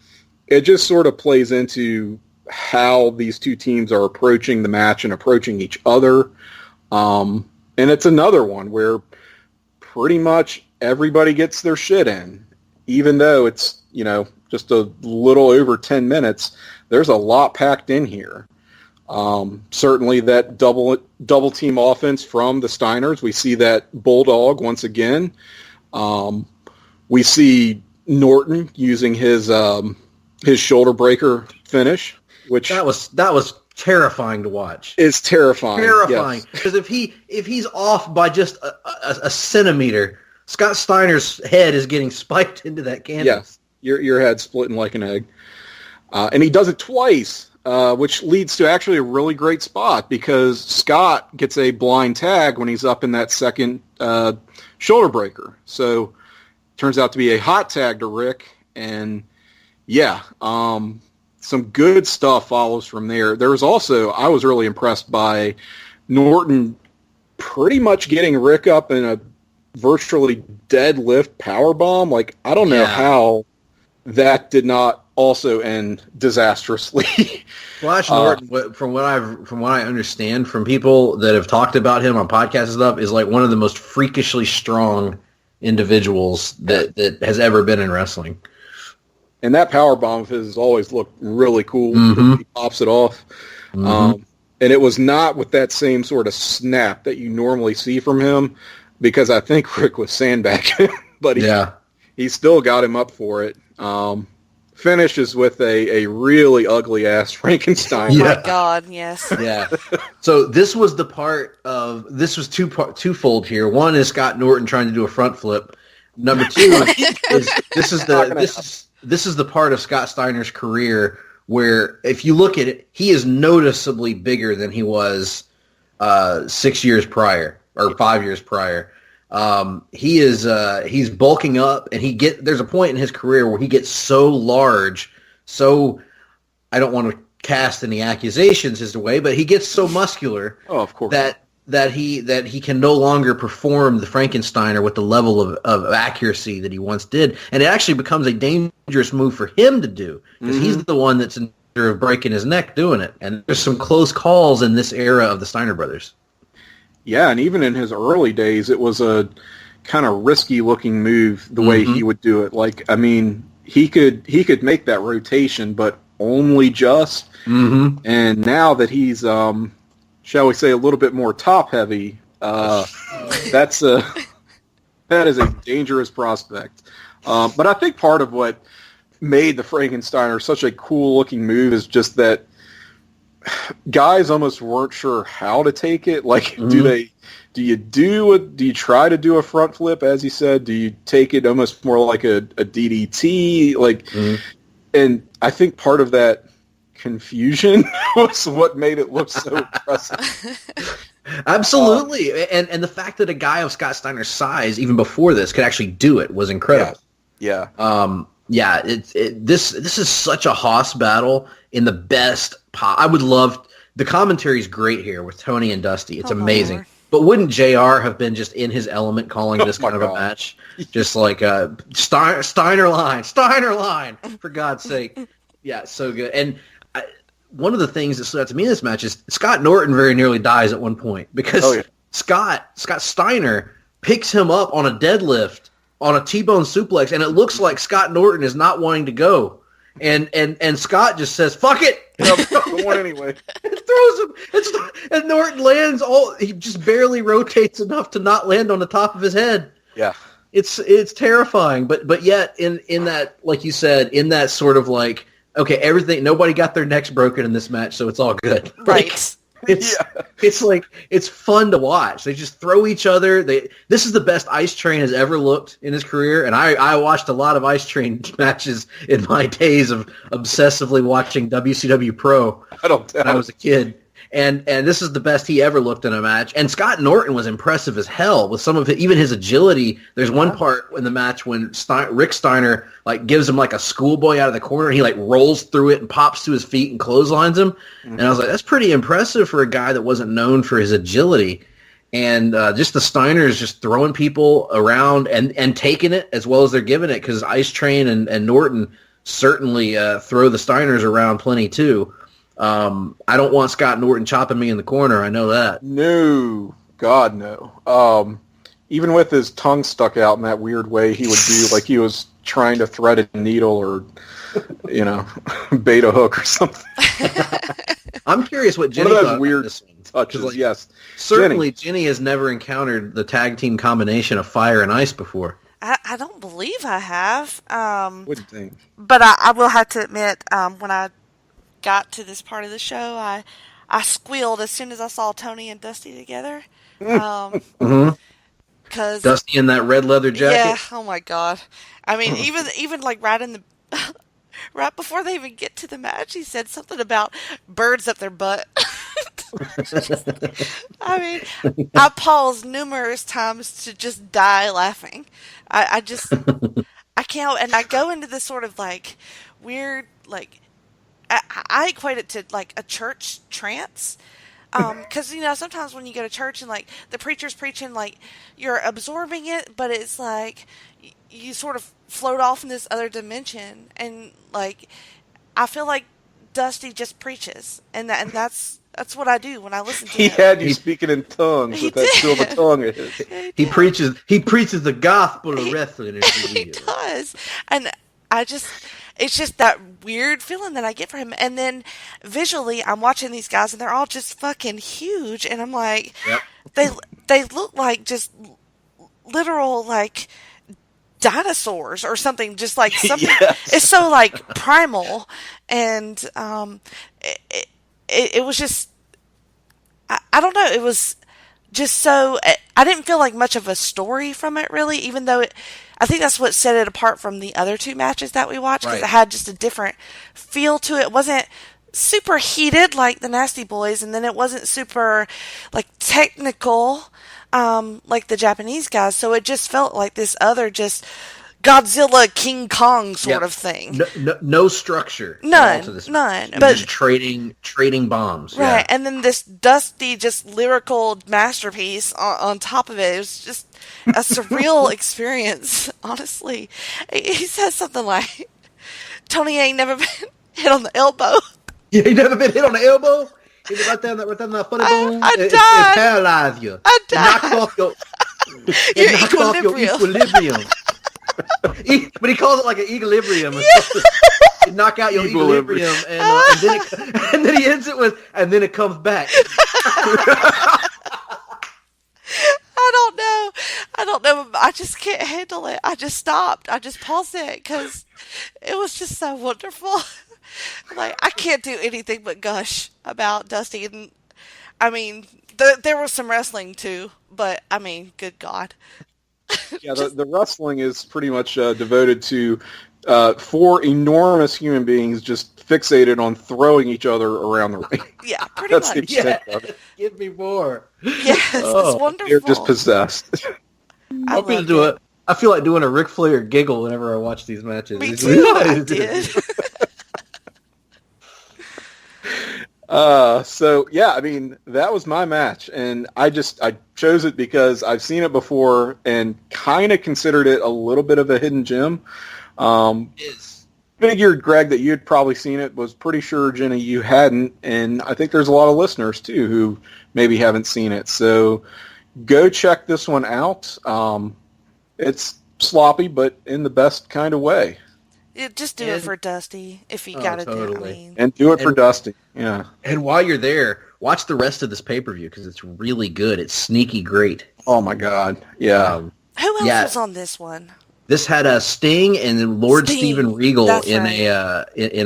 it just sort of plays into how these two teams are approaching the match and approaching each other. And it's another one where pretty much everybody gets their shit in. Even though it's, just a little over 10 minutes, there's a lot packed in here. Certainly that double team offense from the Steiners. We see that Bulldog once again. We see Norton using his shoulder breaker finish. which
that was terrifying to watch.
Is terrifying.
Terrifying. Because if he's off by just a centimeter, Scott Steiner's head is getting spiked into that canvas.
Yes, your head's splitting like an egg. And he does it twice, which leads to actually a really great spot because Scott gets a blind tag when he's up in that second shoulder breaker. So turns out to be a hot tag to Rick. And some good stuff follows from there. There was also, I was really impressed by Norton pretty much getting Rick up in a virtually deadlift powerbomb. Like, I don't know how that did not also end disastrously.
Flash Norton, from what I understand from people that have talked about him on podcasts and stuff, is like one of the most freakishly strong individuals that has ever been in wrestling.
And that powerbomb of his has always looked really cool.
Mm-hmm.
He pops it off.
Mm-hmm.
And it was not with that same sort of snap that you normally see from him, because I think Rick was sandbagging him, but he still got him up for it. Finishes with a really ugly ass Frankenstein.
Oh my God, yes.
Yeah. So this was twofold here. One is Scott Norton trying to do a front flip. Number two is this is the part of Scott Steiner's career where, if you look at it, he is noticeably bigger than he was 6 years prior or 5 years prior. He's bulking up, and there's a point in his career where he gets so large, so I don't want to cast any accusations his way, but he gets so muscular
of course.
that he can no longer perform the Frankensteiner with the level of accuracy that he once did, and it actually becomes a dangerous move for him to do, because he's the one that's in danger of breaking his neck doing it, and there's some close calls in this era of the Steiner brothers.
Yeah, and even in his early days, it was a kind of risky-looking move the way he would do it. Like, I mean, he could make that rotation, but only just. Mm-hmm. And now that he's, shall we say, a little bit more top-heavy, that is a dangerous prospect. But I think part of what made the Frankensteiner such a cool-looking move is just that guys almost weren't sure how to take it. Like, do you try to do a front flip, as you said? Do you take it almost more like a DDT? Like, and I think part of that confusion was what made it look so impressive.
Absolutely. And the fact that a guy of Scott Steiner's size, even before this, could actually do it was incredible.
Yeah.
This is such a hoss battle in the best I would love. The commentary is great here with Tony and Dusty. It's amazing.
Lord.
But wouldn't JR have been just in his element calling this kind of a match? Just like Steinerline, for God's sake. Yeah, so good. And one of the things that stood out to me in this match is Scott Norton very nearly dies at one point because Scott Steiner picks him up on a deadlift, on a T-bone suplex, and it looks like Scott Norton is not wanting to go. And Scott just says, "Fuck it!"
The one anyway.
And throws him. And Norton lands he just barely rotates enough to not land on the top of his head.
Yeah.
It's terrifying, but yet in that, like you said, in that sort of like, okay, nobody got their necks broken in this match, so it's all good.
Right.
It's like, it's fun to watch. They just throw each other. This is the best Ice Train has ever looked in his career, and I watched a lot of Ice Train matches in my days of obsessively watching WCW Pro when I was a kid. And this is the best he ever looked in a match. And Scott Norton was impressive as hell with some of it, even his agility. There's one part in the match when Rick Steiner like gives him like a schoolboy out of the corner. And he like rolls through it and pops to his feet and clotheslines him. Mm-hmm. And I was like, that's pretty impressive for a guy that wasn't known for his agility. And just the Steiners just throwing people around and taking it as well as they're giving it, because Ice Train and Norton certainly throw the Steiners around plenty too. I don't want Scott Norton chopping me in the corner. I know that.
No. God, no. Even with his tongue stuck out in that weird way he would do, like he was trying to thread a needle or, bait a hook or something.
I'm curious what Jenny
thought
thought
weird
this one.
touches, yes.
Certainly Jenny has never encountered the tag team combination of fire and ice before.
I don't believe I have.
Wouldn't think.
But I will have to admit, when I got to this part of the show, I squealed as soon as I saw Tony and Dusty together. Cause
Dusty in that red leather jacket.
yeah, oh my god. I mean, even like right in the right before they even get to the match, he said something about birds up their butt. I mean, I paused numerous times to just die laughing. I can't, and I go into this sort of like weird, like, I equate it to like a church trance. Because, sometimes when you go to church and, like, the preacher's preaching, like, you're absorbing it, but it's like you sort of float off in this other dimension. And, like, I feel like Dusty just preaches. And that's what I do when I listen to him.
He had you speaking in tongues with that silver tongue of his.
He preaches the gospel of wrestling.
He does. And it's just that weird feeling that I get from him. And then visually, I'm watching these guys, and they're all just fucking huge. And I'm like, they look like just literal, like, dinosaurs or something. Just like something.
Yes.
It's so, like, primal. And it was just, I don't know, it was just so, I didn't feel like much of a story from it, really, even though I think that's what set it apart from the other two matches that we watched, because it had just a different feel to it. It wasn't super heated like the Nasty Boys, and then it wasn't super, like, technical like the Japanese guys, so it just felt like this other just Godzilla, King Kong sort of thing.
No structure.
None.
But just trading bombs.
Right,
yeah.
and then this Dusty, just lyrical masterpiece on top of it. It was just a surreal experience, honestly. He says something like, Tony ain't never been hit on the elbow.
Yeah, he never been hit on the elbow? He was right down that funny bone?
I died.
It paralyzed you.
I died.
It knocks off your
Your
equilibrium. But he calls it like an equilibrium. You knock out your equilibrium, and then he ends it with, and then it comes back.
I don't know. I just can't handle it. I just stopped. I just paused it because it was just so wonderful. Like, I can't do anything but gush about Dusty. And I mean, there was some wrestling too, but I mean, good God.
Yeah, the wrestling is pretty much devoted to four enormous human beings just fixated on throwing each other around the ring.
Yeah, pretty
That's
much.
the extent of it.
Give me more.
Yes, it's wonderful.
They're just possessed.
I feel like doing a Ric Flair giggle whenever I watch these matches.
Me too. I did.
So yeah, I mean, that was my match, and I chose it because I've seen it before and kind of considered it a little bit of a hidden gem. Figured, Greg, that you had probably seen it. Was pretty sure, Jenny, you hadn't, and I think there's a lot of listeners too who maybe haven't seen it. So go check this one out. It's sloppy, but in the best kind of way.
Yeah, just do it for Dusty if you got to do it. I mean.
And do it for Dusty. Yeah.
And while you're there, watch the rest of this pay-per-view because it's really good. It's sneaky great.
Oh my God. Yeah.
Who else was on this one?
This had a Sting and Lord Steven Regal in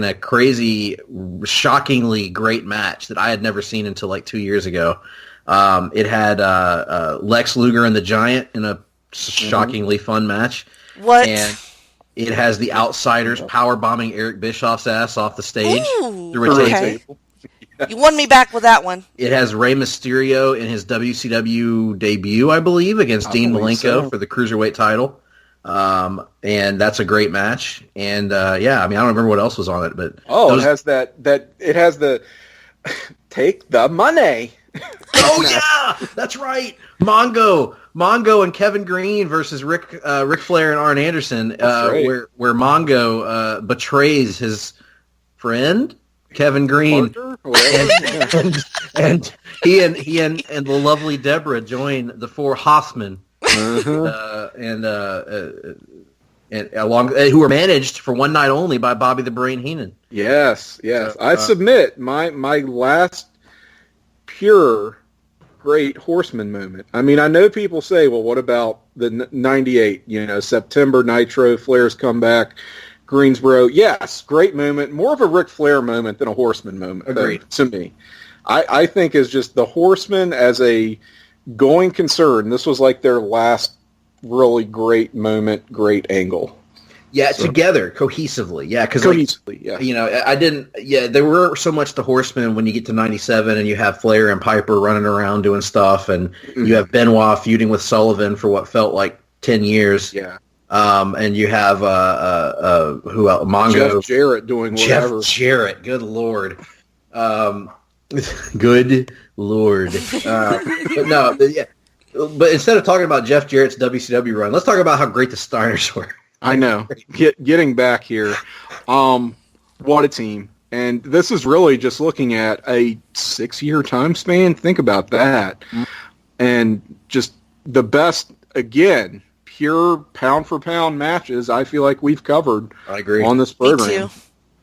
a crazy, shockingly great match that I had never seen until like 2 years ago. It had Lex Luger and the Giant in a shockingly fun match.
What?
And it has the Outsiders power bombing Eric Bischoff's ass off the stage through a table.
You won me back with that one.
It has Rey Mysterio in his WCW debut, I believe, against Dean Malenko for the Cruiserweight title. And that's a great match. And yeah, I mean, I don't remember what else was on it, but
it has it has the take the money.
Oh yeah, that's right. Mongo and Kevin Green versus Ric Flair and Arn Anderson, where Mongo betrays his friend Kevin Green, and he and the lovely Deborah join the Four Horsemen, and along who were managed for one night only by Bobby the Brain Heenan.
Yes. So, I submit my last pure great Horseman moment. I mean, I know people say, well, what about the 98, September Nitro, Flair's comeback, Greensboro. Yes, great moment. More of a Ric Flair moment than a Horseman moment.
Agreed.
To me. I think is just the Horseman as a going concern. This was like their last really great moment, great angle.
Yeah, together, cohesively. Yeah, because
cohesively, yeah.
You know, I didn't. Yeah, there were so much the Horsemen when you get to '97, and you have Flair and Piper running around doing stuff, and you have Benoit feuding with Sullivan for what felt like 10 years.
Yeah.
And you have who else? Mongo,
Jeff Jarrett doing whatever.
Jeff Jarrett, good lord. Good lord. But no, yeah. But instead of talking about Jeff Jarrett's WCW run, let's talk about how great the Steiners were.
I know. Getting back here, what a team. And this is really just looking at a 6-year time span. Think about that. And just the best, again, pure pound-for-pound matches I feel like we've covered
I agree.
On this program.
Me too.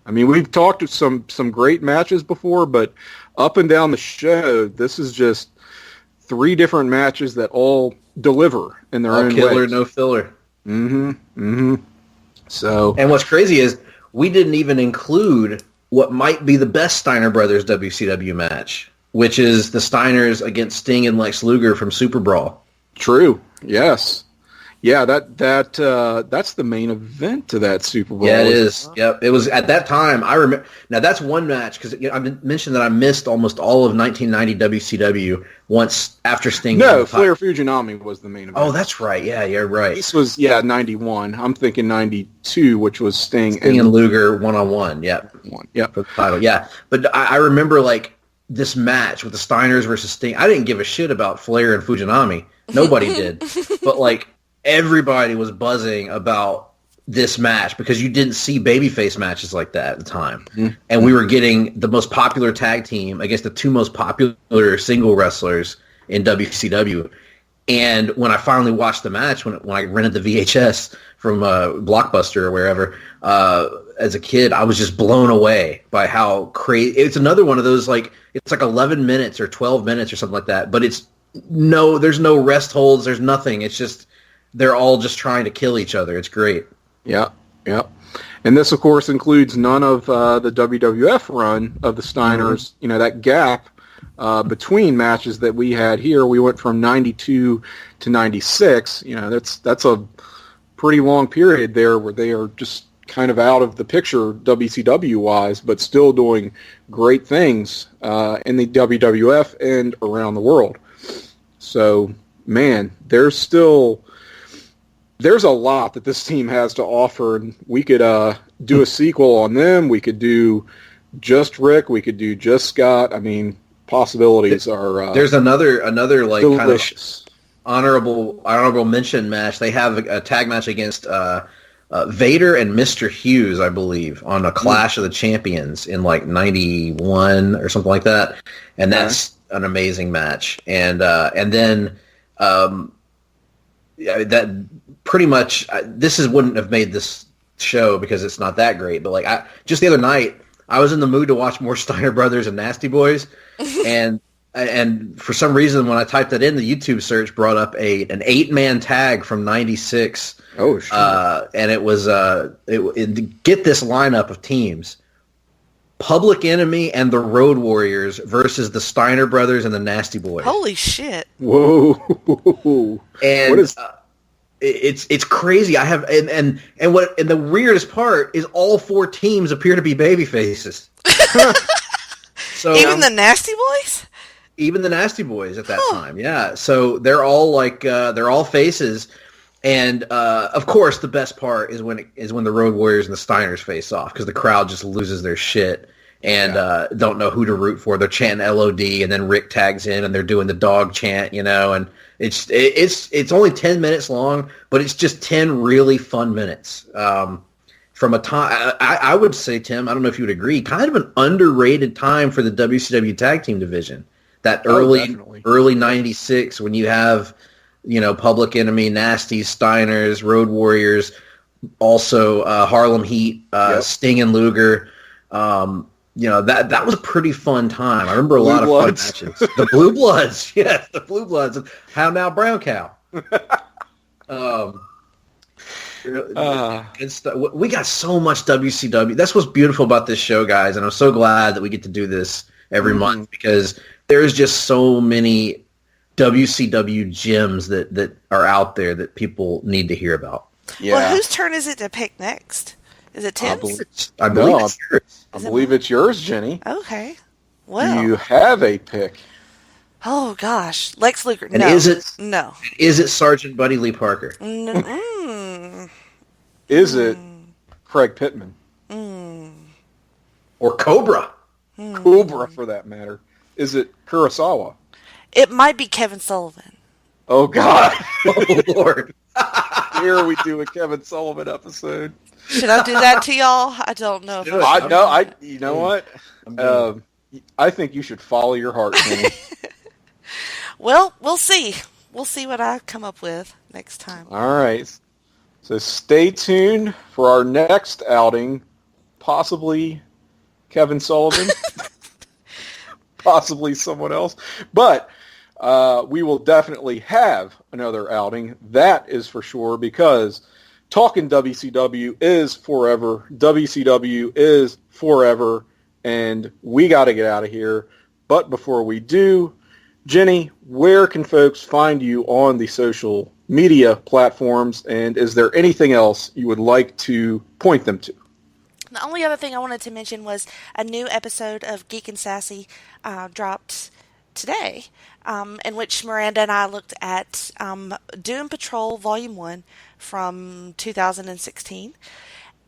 I mean, we've talked some great matches before, but up and down the show, this is just 3 different matches that all deliver in their own
killer,
ways.
no filler.
So,
and what's crazy is we didn't even include what might be the best Steiner Brothers WCW match, which is the Steiners against Sting and Lex Luger from Super Brawl.
True. Yes. Yeah, that's the main event to that Super Bowl.
Yeah, it is. Yep, it was at that time. I remember. Now that's one match because I mentioned that I missed almost all of 1990 WCW once after Sting.
No, Flair Fujinami was the main event.
Oh, that's right. Yeah, you're right.
This was 91. I'm thinking 92, which was Sting
and Luger 1-on-1. Yep.
Yep.
For the title. Yeah, but I remember like this match with the Steiners versus Sting. I didn't give a shit about Flair and Fujinami. Nobody did. But like. Everybody was buzzing about this match because you didn't see babyface matches like that at the time. Mm-hmm. And we were getting the most popular tag team against the 2 most popular single wrestlers in WCW. And when I finally watched the match, when I rented the VHS from Blockbuster or wherever, as a kid, I was just blown away by how crazy. It's another one of those, like, it's like 11 minutes or 12 minutes or something like that. But there's no rest holds. There's nothing. It's just... They're all just trying to kill each other. It's great.
Yeah. And this, of course, includes none of the WWF run of the Steiners. You know, that gap between matches that we had here. We went from 92 to 96. You know, that's a pretty long period there where they are just kind of out of the picture WCW-wise, but still doing great things in the WWF and around the world. So, man, there's a lot that this team has to offer, and we could do a sequel on them. We could do just Rick. We could do just Scott. I mean, possibilities are
there's another like
delicious.
Kind of honorable mention match. They have a tag match against Vader and Mr. Hughes, I believe, on a Clash of the Champions in like 91 or something like that, and that's an amazing match. And then. That pretty much this wouldn't have made this show because it's not that great. But like just the other night, I was in the mood to watch more Steiner Brothers and Nasty Boys, and for some reason when I typed that in, the YouTube search brought up an 8-man tag from '96.
Oh, sure.
And it was get this lineup of teams: Public Enemy and the Road Warriors versus the Steiner Brothers and the Nasty Boys.
Holy shit!
Whoa!
And what is... it's crazy. I have and the weirdest part is all 4 teams appear to be baby faces. So
even the Nasty Boys.
Even the Nasty Boys at that time, yeah. So they're all like they're all faces, and of course the best part is when the Road Warriors and the Steiners face off because the crowd just loses their shit. And don't know who to root for. They're chanting LOD, and then Rick tags in, and they're doing the dog chant, you know. And it's only 10 minutes long, but it's just 10 really fun minutes. From a time, I would say, Tim, I don't know if you would agree, kind of an underrated time for the WCW tag team division. That early 96 when you have, you know, Public Enemy, Nasties, Steiners, Road Warriors, also Harlem Heat, Sting and Luger. You know, that was a pretty fun time. I remember a lot of fun matches. The Blue Bloods. Yes, the Blue Bloods. How now, Brown Cow? Good stuff. We got so much WCW. That's what's beautiful about this show, guys, and I'm so glad that we get to do this every month because there's just so many WCW gems that are out there that people need to hear about.
Yeah.
Well, whose turn is it to pick next? Is it Tim's?
I believe it's yours.
I believe it's yours, Jenny.
Okay. Well.
Do you have a pick?
Oh gosh, Lex Luger.
And
no.
is it Sergeant Buddy Lee Parker?
Is it Craig Pittman?
Or Cobra?
Cobra, for that matter. Is it Kurosawa?
It might be Kevin Sullivan.
Oh God!
Oh Lord!
Here we do a Kevin Sullivan episode.
Should I do that to y'all? I don't know.
You know what? I think you should follow your heart, Jenny.
Well, we'll see. We'll see what I come up with next time.
All right. So stay tuned for our next outing. Possibly Kevin Sullivan. Possibly someone else. But we will definitely have another outing. That is for sure, because Talk'n WCW is forever. WCW is forever. And we got to get out of here. But before we do, Jenny, where can folks find you on the social media platforms? And is there anything else you would like to point them to?
The only other thing I wanted to mention was a new episode of Geek and Sassy dropped today, in which Miranda and I looked at Doom Patrol Volume 1 from 2016.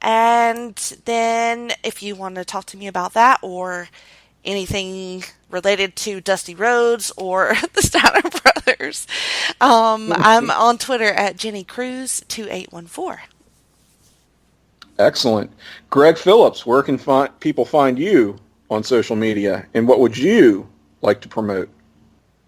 And then if you want to talk to me about that or anything related to Dusty Rhodes or the Steiner Brothers, I'm on Twitter at JennyCruz2814.
Excellent. Greg Phillips, where can people find you on social media, and what would you like to promote?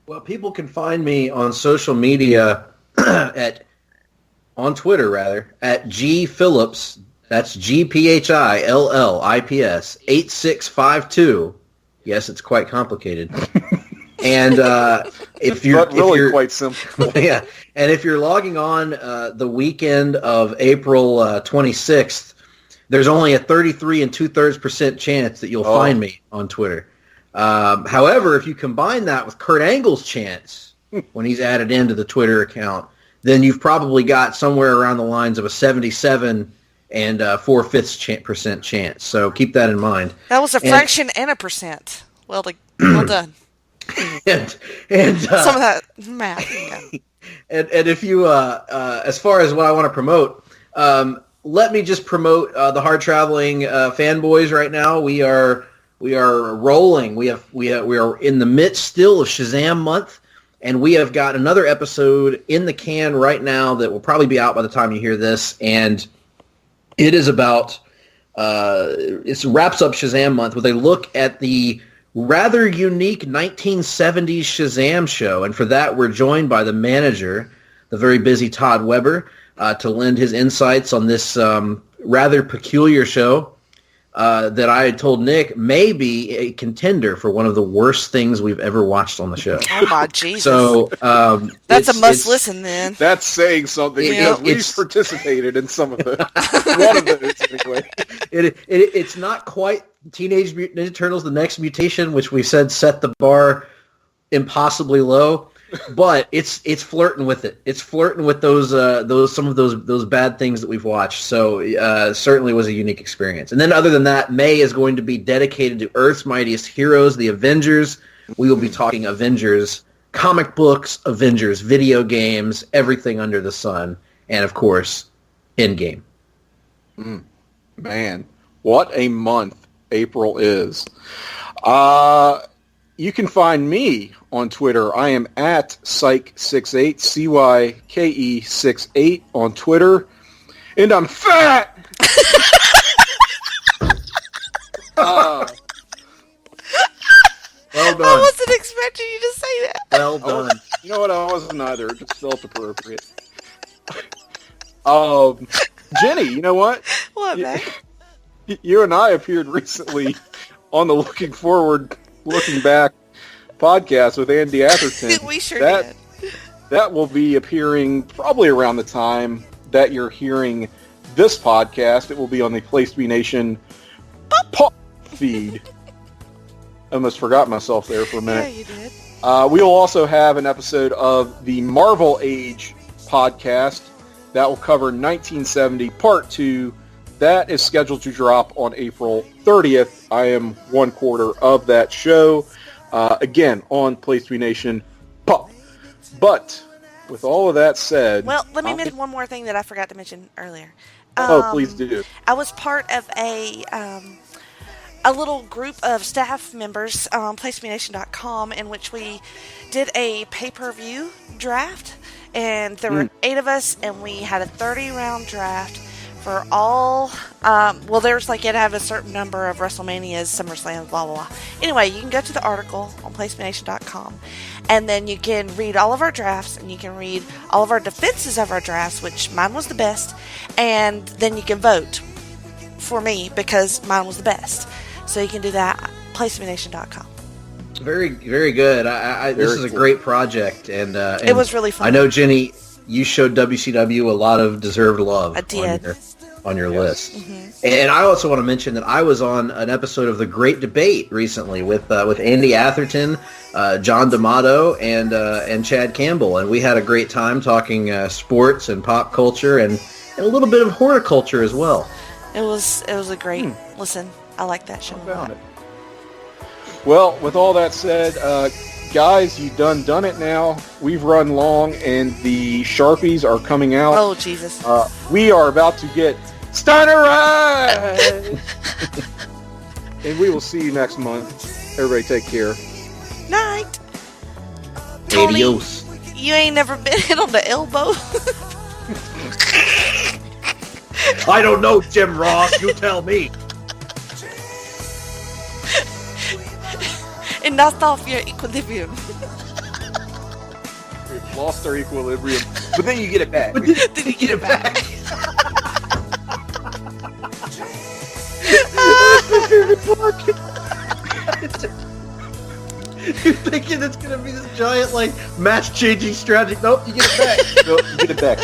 Well, people can find me on social media on Twitter at gphillips. That's GPHILLIPS 8652. Yes, it's quite complicated. And if you're
quite simple.
Yeah, and if you're logging on the weekend of April 26th, there's only a 33 2/3% chance that you'll find me on Twitter. However, if you combine that with Kurt Angle's chance when he's added into the Twitter account, then you've probably got somewhere around the lines of a 77 and 4/5% chance. So keep that in mind.
That was a fraction and a percent. Well done.
and
some of that math. Yeah.
and if you, as far as what I want to promote, let me just promote the Hard Traveling fanboys right now. We are rolling. We are in the midst still of Shazam month, and we have got another episode in the can right now that will probably be out by the time you hear this, and it is about it wraps up Shazam month with a look at the rather unique 1970s Shazam show, and for that we're joined by the manager, the very busy Todd Weber, to lend his insights on this rather peculiar show that I had told Nick may be a contender for one of the worst things we've ever watched on the show.
Oh my Jesus!
So
that's a must listen then.
That's saying something because we've participated in some of those. One of those anyway.
It's not quite Teenage Mutant Ninja Turtles: The Next Mutation, which we said set the bar impossibly low. But it's flirting with it. It's flirting with those some of those bad things that we've watched. So certainly was a unique experience. And then other than that, May is going to be dedicated to Earth's Mightiest Heroes, the Avengers. We will be talking Avengers comic books, Avengers video games, everything under the sun, and of course, Endgame.
Man, what a month April is. You can find me on Twitter. I am at Cyke68, CYKE68 on Twitter. And I'm fat!
Well done.
I wasn't expecting you to say that.
Well done.
You know what? I wasn't either. It just felt appropriate. Jenny, you know what?
What, man?
You and I appeared recently on the Looking Back podcast with Andy Atherton.
We sure did.
That will be appearing probably around the time that you're hearing this podcast, it will be on the Place to Be Nation pop feed. I almost forgot myself there for a minute.
Yeah, you did.
We will also have an episode of the Marvel Age podcast that will cover 1970 Part 2. That is scheduled to drop on April 30th. I am one quarter of that show. Again, on Place to Be Nation Pop. But with all of that said...
Well, let me mention one more thing that I forgot to mention earlier.
Please do.
I was part of a little group of staff members on PlaceToBeNation.com in which we did a pay-per-view draft, and there were 8 of us, and we had a 30-round draft for all, there's like, you had to have a certain number of WrestleManias, SummerSlam, blah, blah, blah. Anyway, you can go to the article on PlaceToBeNation.com, and then you can read all of our drafts, and you can read all of our defenses of our drafts, which mine was the best, and then you can vote for me because mine was the best. So you can do that at PlaceToBeNation.com.
Very, very good. This is a great project, and
it was really fun.
I know, Jenny, you showed WCW a lot of deserved love.
I did.
On your list. Mm-hmm. And I also want to mention that I was on an episode of The Great Debate recently with Andy Atherton, John D'Amato, and Chad Campbell, and we had a great time talking sports and pop culture and a little bit of horticulture as well.
It was a great listen. I like that show a lot.
Well, with all that said, guys, you done it now. We've run long, and the Sharpies are coming out.
Oh, Jesus.
We are about to get Steinerized! And we will see you next month. Everybody take care.
Night. Tony,
adios.
You ain't never been hit on the elbow?
I don't know, Jim Ross. You tell me.
And knocked off your equilibrium.
We've lost our equilibrium, but then you get it back.
Then you get it back.
You're thinking it's going to be this giant, like, match-changing strategy. Nope, you get it back.
Nope, you get it back.